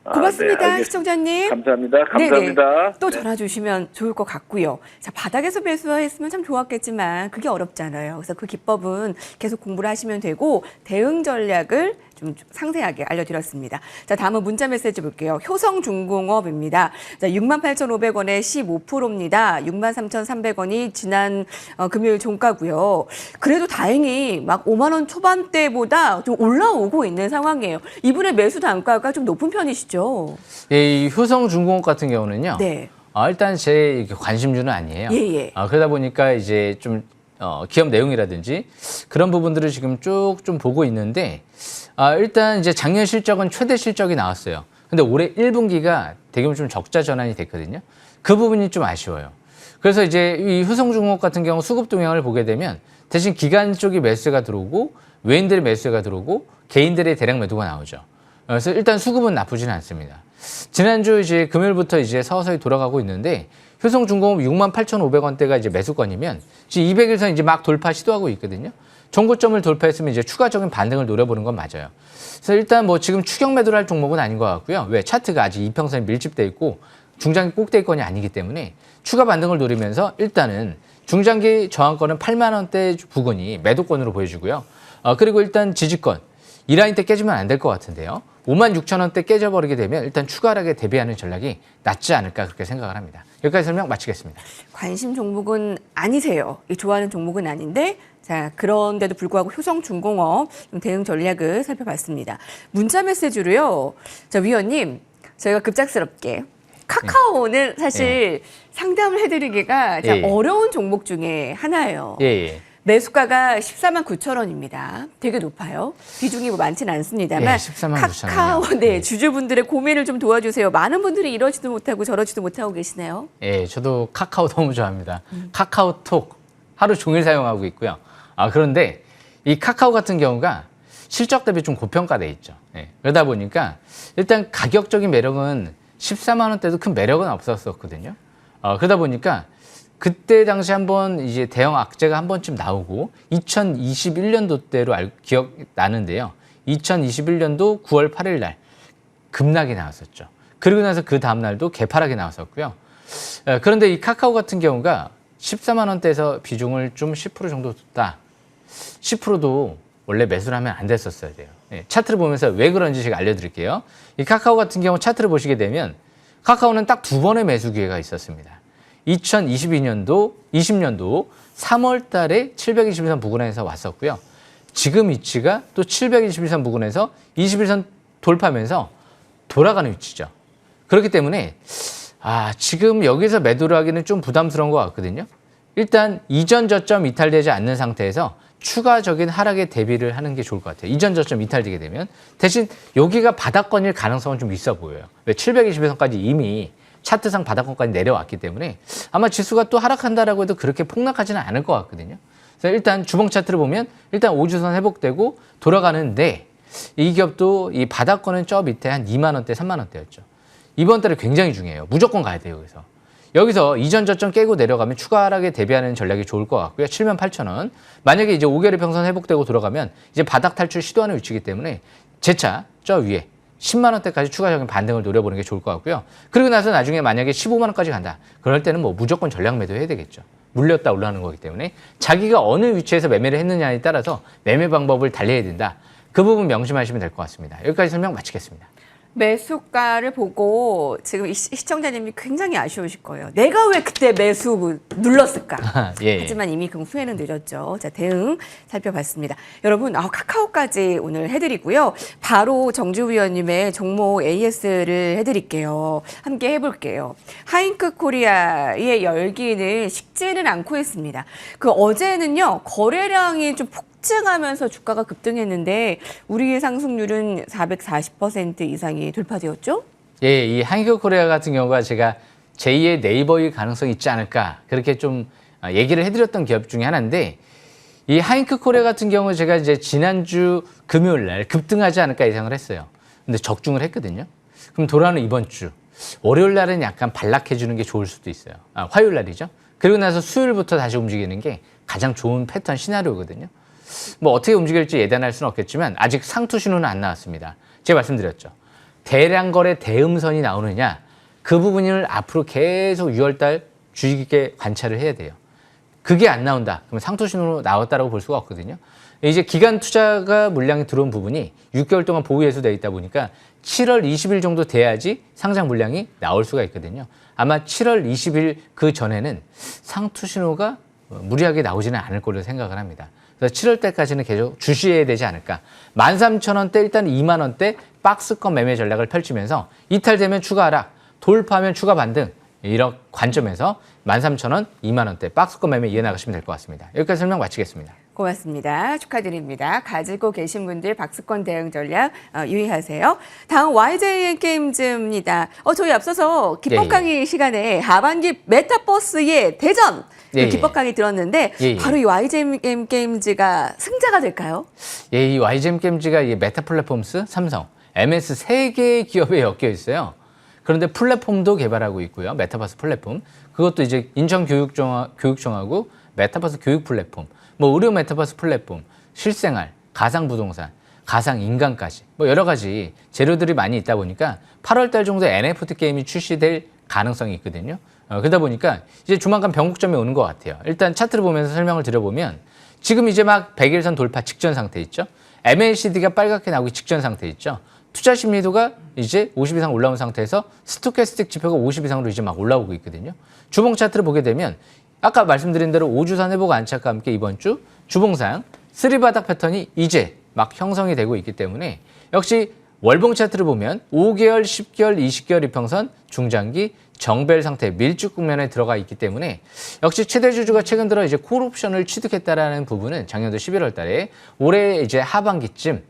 고맙습니다, 네, 알겠습니다. 시청자님. 감사합니다. 감사합니다. 네네. 또 네. 전화 주시면 좋을 것 같고요. 자, 바닥에서 매수했으면 참 좋았겠지만 그게 어렵잖아요. 그래서 그 기법은 계속 공부를 하시면 되고 대응 전략을 좀 상세하게 알려드렸습니다. 자, 다음은 문자 메시지 볼게요. 효성중공업입니다. 자, 68,500원에 15%입니다. 63,300원이 지난 금요일 종가고요. 그래도 다행히 막 5만 원 초반대보다 좀 올라오고 있는 상황이에요. 이분의 매수 단가가 좀 높은 편이시죠? 이 효성중공업 같은 경우는요. 네. 일단 제 관심주는 아니에요. 예, 예. 그러다 보니까 이제 좀 기업 내용이라든지 그런 부분들을 지금 쭉 좀 보고 있는데 일단 이제 작년 실적은 최대 실적이 나왔어요. 근데 올해 1분기가 대규모 좀 적자 전환이 됐거든요. 그 부분이 좀 아쉬워요. 그래서 이제 이 효성중공업 같은 경우 수급 동향을 보게 되면 대신 기관 쪽이 매수가 들어오고 외인들의 매수가 들어오고 개인들의 대량 매도가 나오죠. 그래서 일단 수급은 나쁘지는 않습니다. 지난주 이제 금요일부터 이제 서서히 돌아가고 있는데 효성중공업 68,500원대가 이제 매수권이면 지금 200일선 이제 막 돌파 시도하고 있거든요. 정고점을 돌파했으면 이제 추가적인 반등을 노려보는 건 맞아요. 그래서 일단 뭐 지금 추격 매도를 할 종목은 아닌 것 같고요. 왜? 차트가 아직 이평선에 밀집돼 있고 중장기 꼭대기권이 아니기 때문에 추가 반등을 노리면서 일단은 중장기 저항권은 8만 원대 부근이 매도권으로 보여주고요. 그리고 일단 지지권 이 라인 때 깨지면 안 될 것 같은데요. 56,000원대 깨져버리게 되면 일단 추가 하락에 대비하는 전략이 낫지 않을까 그렇게 생각을 합니다. 여기까지 설명 마치겠습니다. 관심 종목은 아니세요. 좋아하는 종목은 아닌데 자, 그런데도 불구하고 효성중공업 좀 대응 전략을 살펴봤습니다. 문자 메시지로요. 자, 위원님, 저희가 급작스럽게 카카오는 사실 상담을 해드리기가 참 예. 어려운 종목 중에 하나예요. 예. 매수가가 14만 9천 원입니다. 되게 높아요. 비중이 뭐 많지는 않습니다만 예, 14만 9천 카카오 원이요. 네, 주주분들의 고민을 좀 도와주세요. 많은 분들이 이러지도 못하고 저러지도 못하고 계시네요. 예, 저도 카카오 너무 좋아합니다. 카카오톡 하루 종일 사용하고 있고요. 그런데 이 카카오 같은 경우가 실적 대비 좀 고평가돼 있죠. 예, 그러다 보니까 일단 가격적인 매력은 14만 원대도 큰 매력은 없었거든요. 그러다 보니까 그때 당시 한번 이제 대형 악재가 한 번쯤 나오고 2021년도 때로 기억 나는데요. 2021년도 9월 8일 날 급락이 나왔었죠. 그리고 나서 그 다음 날도 개파락이 나왔었고요. 그런데 이 카카오 같은 경우가 14만 원대에서 비중을 좀 10% 정도 뒀다. 10%도 원래 매수를 하면 안 됐었어야 돼요. 차트를 보면서 왜 그런지 제가 알려드릴게요. 이 카카오 같은 경우 차트를 보시게 되면 카카오는 딱 두 번의 매수 기회가 있었습니다. 2020년도 3월 달에 721선 부근에서 왔었고요. 지금 위치가 또 721선 부근에서 21선 돌파하면서 돌아가는 위치죠. 그렇기 때문에 지금 여기서 매도를 하기는 좀 부담스러운 것 같거든요. 일단 이전 저점 이탈되지 않는 상태에서 추가적인 하락에 대비를 하는 게 좋을 것 같아요. 이전 저점 이탈되게 되면 대신 여기가 바닥권일 가능성은 좀 있어 보여요. 왜 721선까지 이미 차트상 바닥권까지 내려왔기 때문에 아마 지수가 또 하락한다라고 해도 그렇게 폭락하지는 않을 것 같거든요. 그래서 일단 주봉 차트를 보면 일단 5주선 회복되고 돌아가는데 이 기업도 이 바닥권은 저 밑에 한 2만 원대, 3만 원대였죠. 이번 달에 굉장히 중요해요. 무조건 가야 돼요. 여기서 이전 저점 깨고 내려가면 추가 하락에 대비하는 전략이 좋을 것 같고요. 78,000원. 만약에 이제 5개월의 평선 회복되고 돌아가면 이제 바닥 탈출 시도하는 위치이기 때문에 재차 저 위에 10만 원대까지 추가적인 반등을 노려보는 게 좋을 것 같고요. 그리고 나서 나중에 만약에 15만 원까지 간다. 그럴 때는 뭐 무조건 전략 매도해야 되겠죠. 물렸다 올라가는 거기 때문에 자기가 어느 위치에서 매매를 했느냐에 따라서 매매 방법을 달리해야 된다. 그 부분 명심하시면 될 것 같습니다. 여기까지 설명 마치겠습니다. 매수가를 보고 지금 시청자님이 굉장히 아쉬우실 거예요. 내가 왜 그때 매수 눌렀을까? 예. 하지만 이미 그 후회는 느렸죠. 자, 대응 살펴봤습니다. 여러분, 카카오까지 오늘 해드리고요. 바로 정주 위원님의 종목 AS를 해드릴게요. 함께 해볼게요. 하잉크 코리아의 열기는 식지는 않고 있습니다. 어제는요, 거래량이 좀 폭증하면서 주가가 급등했는데 우리의 상승률은 440% 이상이 돌파되었죠? 예, 이 하잉크 코리아 같은 경우가 제가 제2의 네이버일 가능성이 있지 않을까 그렇게 좀 얘기를 해드렸던 기업 중에 하나인데 이 하잉크 코리아 같은 경우 제가 이제 지난주 금요일 날 급등하지 않을까 예상을 했어요. 근데 적중을 했거든요. 그럼 돌아오는 이번 주 월요일 날은 약간 반락해 주는 게 좋을 수도 있어요. 화요일 날이죠. 그리고 나서 수요일부터 다시 움직이는 게 가장 좋은 패턴 시나리오거든요. 뭐 어떻게 움직일지 예단할 수는 없겠지만 아직 상투 신호는 안 나왔습니다. 제가 말씀드렸죠. 대량 거래 대음선이 나오느냐 그 부분을 앞으로 계속 6월달 주의 깊게 관찰을 해야 돼요. 그게 안 나온다. 그러면 상투 신호로 나왔다라고 볼 수가 없거든요. 이제 기간 투자가 물량이 들어온 부분이 6개월 동안 보유 해소되어 있다 보니까 7월 20일 정도 돼야지 상장 물량이 나올 수가 있거든요. 아마 7월 20일 그 전에는 상투 신호가 무리하게 나오지는 않을 거로 생각을 합니다. 그래서 7월 때까지는 계속 주시해야 되지 않을까. 13,000원대 일단 2만 원대 박스권 매매 전략을 펼치면서 이탈되면 추가 하락, 돌파하면 추가 반등 이런 관점에서 13,000원, 2만 원대 박스권 매매 이어나가시면 될 것 같습니다. 여기까지 설명 마치겠습니다. 고맙습니다. 축하드립니다. 가지고 계신 분들 박스권 대응 전략 유의하세요. 다음 YJN 게임즈입니다. 저희 앞서서 기법 강의 시간에 하반기 메타버스의 대전 기법 강의 들었는데 바로 이 YJN 게임즈가 승자가 될까요? 예, 이 YJN 게임즈가 이 메타 플랫폼스, 삼성, MS 세 개의 기업에 엮여 있어요. 그런데 플랫폼도 개발하고 있고요. 메타버스 플랫폼. 그것도 이제 인천교육청하고 메타버스 교육 플랫폼, 뭐 의료 메타버스 플랫폼, 실생활, 가상부동산, 가상인간까지 뭐 여러 가지 재료들이 많이 있다 보니까 8월 달 정도에 NFT 게임이 출시될 가능성이 있거든요. 그러다 보니까 이제 조만간 변곡점에 오는 것 같아요. 일단 차트를 보면서 설명을 드려보면 지금 이제 막 100일선 돌파 직전 상태 있죠. MACD가 빨갛게 나오기 직전 상태 있죠. 투자 심리도가 이제 50 이상 올라온 상태에서 스토캐스틱 지표가 50 이상으로 이제 막 올라오고 있거든요. 주봉 차트를 보게 되면 아까 말씀드린 대로 5주선 회복 안착과 함께 이번 주 주봉상 3바닥 패턴이 이제 막 형성이 되고 있기 때문에 역시 월봉 차트를 보면 5개월, 10개월, 20개월 이평선 중장기 정벨 상태 밀집 국면에 들어가 있기 때문에 역시 최대 주주가 최근 들어 이제 콜옵션을 취득했다라는 부분은 작년도 11월 달에 올해 이제 하반기쯤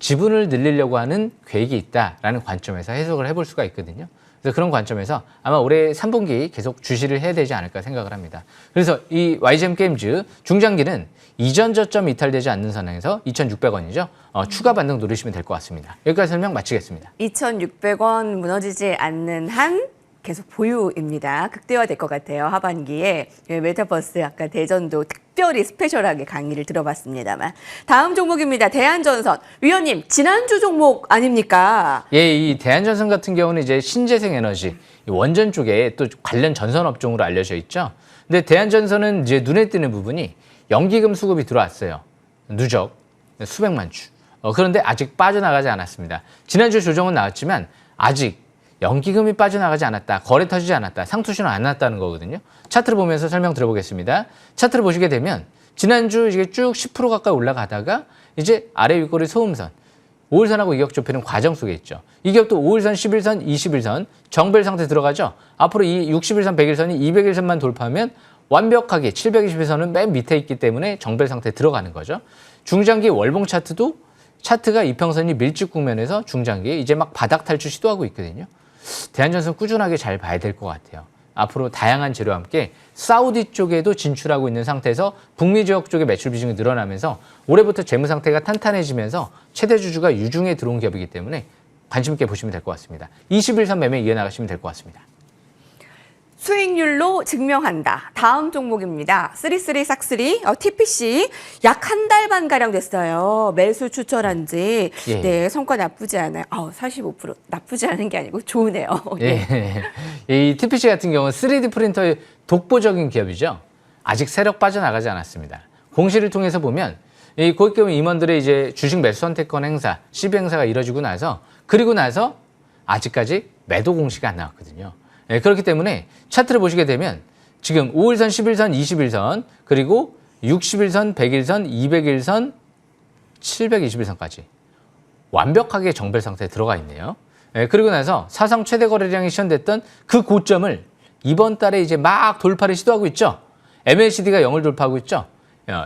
지분을 늘리려고 하는 계획이 있다라는 관점에서 해석을 해볼 수가 있거든요. 그래서 그런 관점에서 아마 올해 3분기 계속 주시를 해야 되지 않을까 생각을 합니다. 그래서 이 YGM 게임즈 중장기는 이전 저점 이탈되지 않는 선에서 2,600원이죠. 추가 반등 노리시면 될 것 같습니다. 여기까지 설명 마치겠습니다. 2,600원 무너지지 않는 한 계속 보유입니다. 극대화될 것 같아요. 하반기에 메타버스 아까 대전도 특별히 스페셜하게 강의를 들어봤습니다만 다음 종목입니다. 대한전선 위원님 지난주 종목 아닙니까? 예, 이 대한전선 같은 경우는 이제 신재생 에너지 원전 쪽에 또 관련 전선 업종으로 알려져 있죠. 근데 대한전선은 이제 눈에 띄는 부분이 연기금 수급이 들어왔어요. 누적 수백만 주. 그런데 아직 빠져나가지 않았습니다. 지난주 조정은 나왔지만 아직 연기금이 빠져나가지 않았다. 거래 터지지 않았다. 상투신호 안 났다는 거거든요. 차트를 보면서 설명 드려보겠습니다. 차트를 보시게 되면 지난주 이게 쭉 10% 가까이 올라가다가 이제 아래 윗꼬리 소음선 5일선하고 이격 좁히는 과정 속에 있죠. 이격도 5일선, 10일선, 20일선 정벨 상태 들어가죠. 앞으로 이 60일선, 100일선이 200일선만 돌파하면 완벽하게 720일선은 맨 밑에 있기 때문에 정벨 상태에 들어가는 거죠. 중장기 월봉 차트도 차트가 이평선이 밀집 국면에서 중장기에 이제 막 바닥 탈출 시도하고 있거든요. 대한전선 꾸준하게 잘 봐야 될 것 같아요. 앞으로 다양한 재료와 함께 사우디 쪽에도 진출하고 있는 상태에서 북미 지역 쪽의 매출 비중이 늘어나면서 올해부터 재무 상태가 탄탄해지면서 최대 주주가 유중에 들어온 기업이기 때문에 관심 있게 보시면 될 것 같습니다. 21선 매매 이어나가시면 될 것 같습니다. 수익률로 증명한다. 다음 종목입니다. 33 싹쓰리 TPC 약 한 달 반 가량 됐어요. 매수 추천한 지. 예. 네, 성과 나쁘지 않아요. 45% 나쁘지 않은 게 아니고 좋으네요. 예. 이 TPC 같은 경우는 3D 프린터의 독보적인 기업이죠. 아직 세력 빠져나가지 않았습니다. 공시를 통해서 보면 이 고액기업 임원들의 이제 주식 매수 선택권 행사, CB 행사가 이뤄지고 나서 그리고 나서 아직까지 매도 공시가 안 나왔거든요. 예, 그렇기 때문에 차트를 보시게 되면 지금 5일선, 10일선, 21선, 그리고 60일선, 100일선, 200일선, 720일선까지 완벽하게 정벨 상태에 들어가 있네요. 예, 그리고 나서 사상 최대 거래량이 시현됐던 그 고점을 이번 달에 이제 막 돌파를 시도하고 있죠. MACD가 0을 돌파하고 있죠.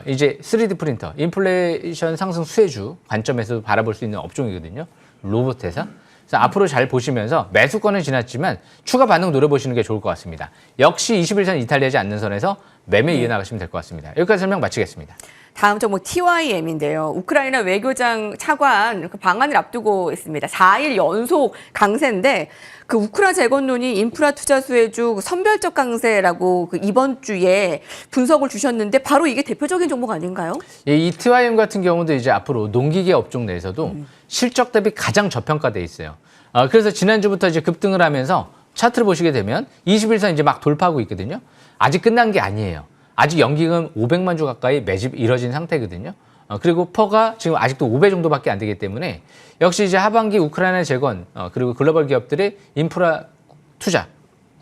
이제 3D 프린터, 인플레이션 상승 수혜주 관점에서도 바라볼 수 있는 업종이거든요. 로봇 회사. 그래서 앞으로 잘 보시면서 매수권은 지났지만 추가 반등 노려보시는 게 좋을 것 같습니다. 역시 21선 이탈리하지 않는 선에서 매매 이어나가시면 될 것 같습니다. 여기까지 설명 마치겠습니다. 다음 종목 TYM인데요. 우크라이나 외교장 차관 그 방한을 앞두고 있습니다. 4일 연속 강세인데 그 우크라 재건론이 인프라 투자 수혜주 선별적 강세라고 그 이번 주에 분석을 주셨는데 바로 이게 대표적인 종목 아닌가요? 예, 이 TYM 같은 경우도 이제 앞으로 농기계 업종 내에서도 실적 대비 가장 저평가돼 있어요. 그래서 지난주부터 이제 급등을 하면서 차트를 보시게 되면 21선 이제 막 돌파하고 있거든요. 아직 끝난 게 아니에요. 아직 연기금 500만 주 가까이 매집 이뤄진 상태거든요. 그리고 퍼가 지금 아직도 5배 정도밖에 안 되기 때문에 역시 이제 하반기 우크라이나 재건 그리고 글로벌 기업들의 인프라 투자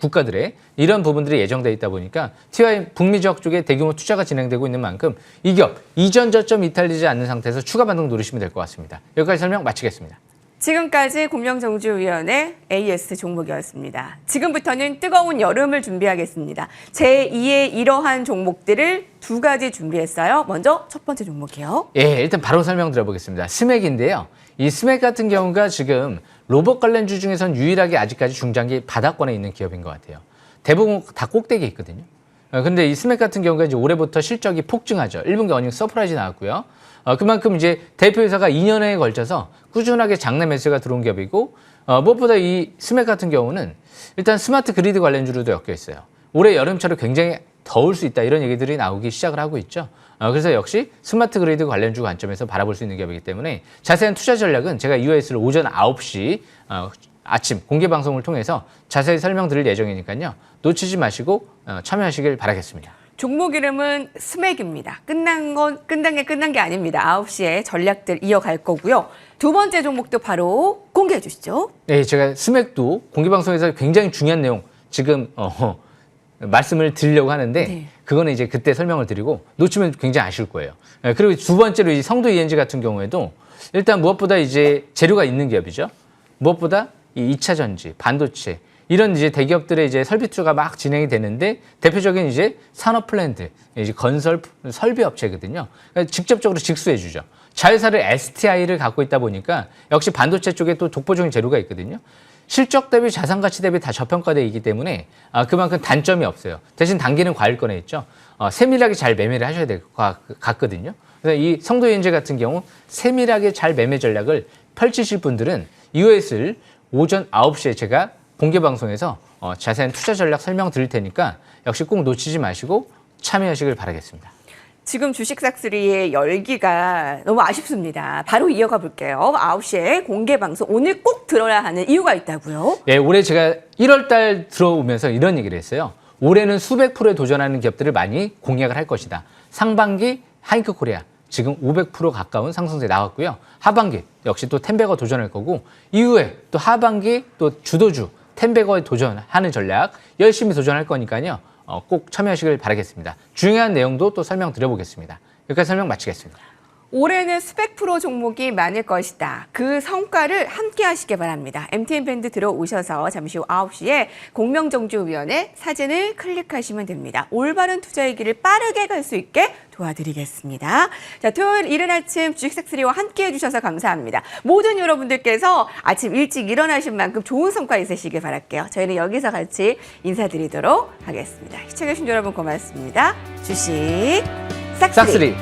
국가들의 이런 부분들이 예정돼 있다 보니까 TY 북미 지역 쪽에 대규모 투자가 진행되고 있는 만큼 이 기업 이전 저점 이탈되지 않는 상태에서 추가 반등 노리시면 될 것 같습니다. 여기까지 설명 마치겠습니다. 지금까지 공명정주위원회 AS 종목이었습니다. 지금부터는 뜨거운 여름을 준비하겠습니다. 제2의 이러한 종목들을 두 가지 준비했어요. 먼저 첫 번째 종목이요. 예, 일단 바로 설명드려보겠습니다. 스맥인데요. 이 스맥 같은 경우가 지금 로봇 관련주 중에선 유일하게 아직까지 중장기 바닥권에 있는 기업인 것 같아요. 대부분 다 꼭대기에 있거든요. 근데 이 스맥 같은 경우가 이제 올해부터 실적이 폭증하죠. 1분기 어닝 서프라이즈 나왔고요. 그만큼 이제 대표이사가 2년에 걸쳐서 꾸준하게 장내 매수가 들어온 기업이고, 무엇보다 이 스맥 같은 경우는 일단 스마트 그리드 관련주로도 엮여 있어요. 올해 여름철에 굉장히 더울 수 있다 이런 얘기들이 나오기 시작을 하고 있죠. 그래서 역시 스마트 그리드 관련주 관점에서 바라볼 수 있는 기업이기 때문에 자세한 투자 전략은 제가 EOS를 오전 9시 아침 공개 방송을 통해서 자세히 설명드릴 예정이니까요. 놓치지 마시고 참여하시길 바라겠습니다. 종목 이름은 스맥입니다. 끝난 게 아닙니다. 9시에 전략들 이어갈 거고요. 두 번째 종목도 바로 공개해 주시죠. 네, 제가 스맥도 공개 방송에서 굉장히 중요한 내용 지금 말씀을 드리려고 하는데 네. 그거는 이제 그때 설명을 드리고 놓치면 굉장히 아쉬울 거예요. 그리고 두 번째로 이 성도 ENG 같은 경우에도 일단 무엇보다 이제 재료가 있는 기업이죠. 무엇보다 이 2차 전지, 반도체 이런 이제 대기업들의 이제 설비 투자가 막 진행이 되는데 대표적인 이제 산업 플랜트, 이제 건설 설비 업체거든요. 그러니까 직접적으로 직수해 주죠. 자회사를 STI를 갖고 있다 보니까 역시 반도체 쪽에 또 독보적인 재료가 있거든요. 실적 대비 자산 가치 대비 다 저평가되어 있기 때문에 그만큼 단점이 없어요. 대신 단기는 과일권에 있죠. 세밀하게 잘 매매를 하셔야 될 것 같거든요. 그래서 이 성도 현재 같은 경우 세밀하게 잘 매매 전략을 펼치실 분들은 EOS를 오전 9시에 제가 공개 방송에서 자세한 투자 전략 설명 드릴 테니까 역시 꼭 놓치지 마시고 참여하시길 바라겠습니다. 지금 주식싹쓸이의 열기가 너무 아쉽습니다. 바로 이어가 볼게요. 9시에 공개 방송 오늘 꼭 들어야 하는 이유가 있다고요? 네, 올해 제가 1월 달 들어오면서 이런 얘기를 했어요. 올해는 수백 프로에 도전하는 기업들을 많이 공략을 할 것이다. 상반기 하이크 코리아 지금 500% 가까운 상승세 나왔고요. 하반기 역시 또 텐베거 도전할 거고 이후에 또 하반기 또 주도주 텐베거에 도전하는 전략 열심히 도전할 거니까요. 꼭 참여하시길 바라겠습니다. 중요한 내용도 또 설명드려보겠습니다. 여기까지 설명 마치겠습니다. 올해는 수백 프로 종목이 많을 것이다. 그 성과를 함께 하시기 바랍니다. MTN 밴드 들어오셔서 잠시 후 9시에 공명정주위원회 사진을 클릭하시면 됩니다. 올바른 투자의 길을 빠르게 갈 수 있게 도와드리겠습니다. 자, 토요일 이른 아침 주식싹쓸이와 함께 해주셔서 감사합니다. 모든 여러분들께서 아침 일찍 일어나신 만큼 좋은 성과 있으시길 바랄게요. 저희는 여기서 같이 인사드리도록 하겠습니다. 시청해주신 여러분 고맙습니다. 주식 싹쓸이. 싹쓸이.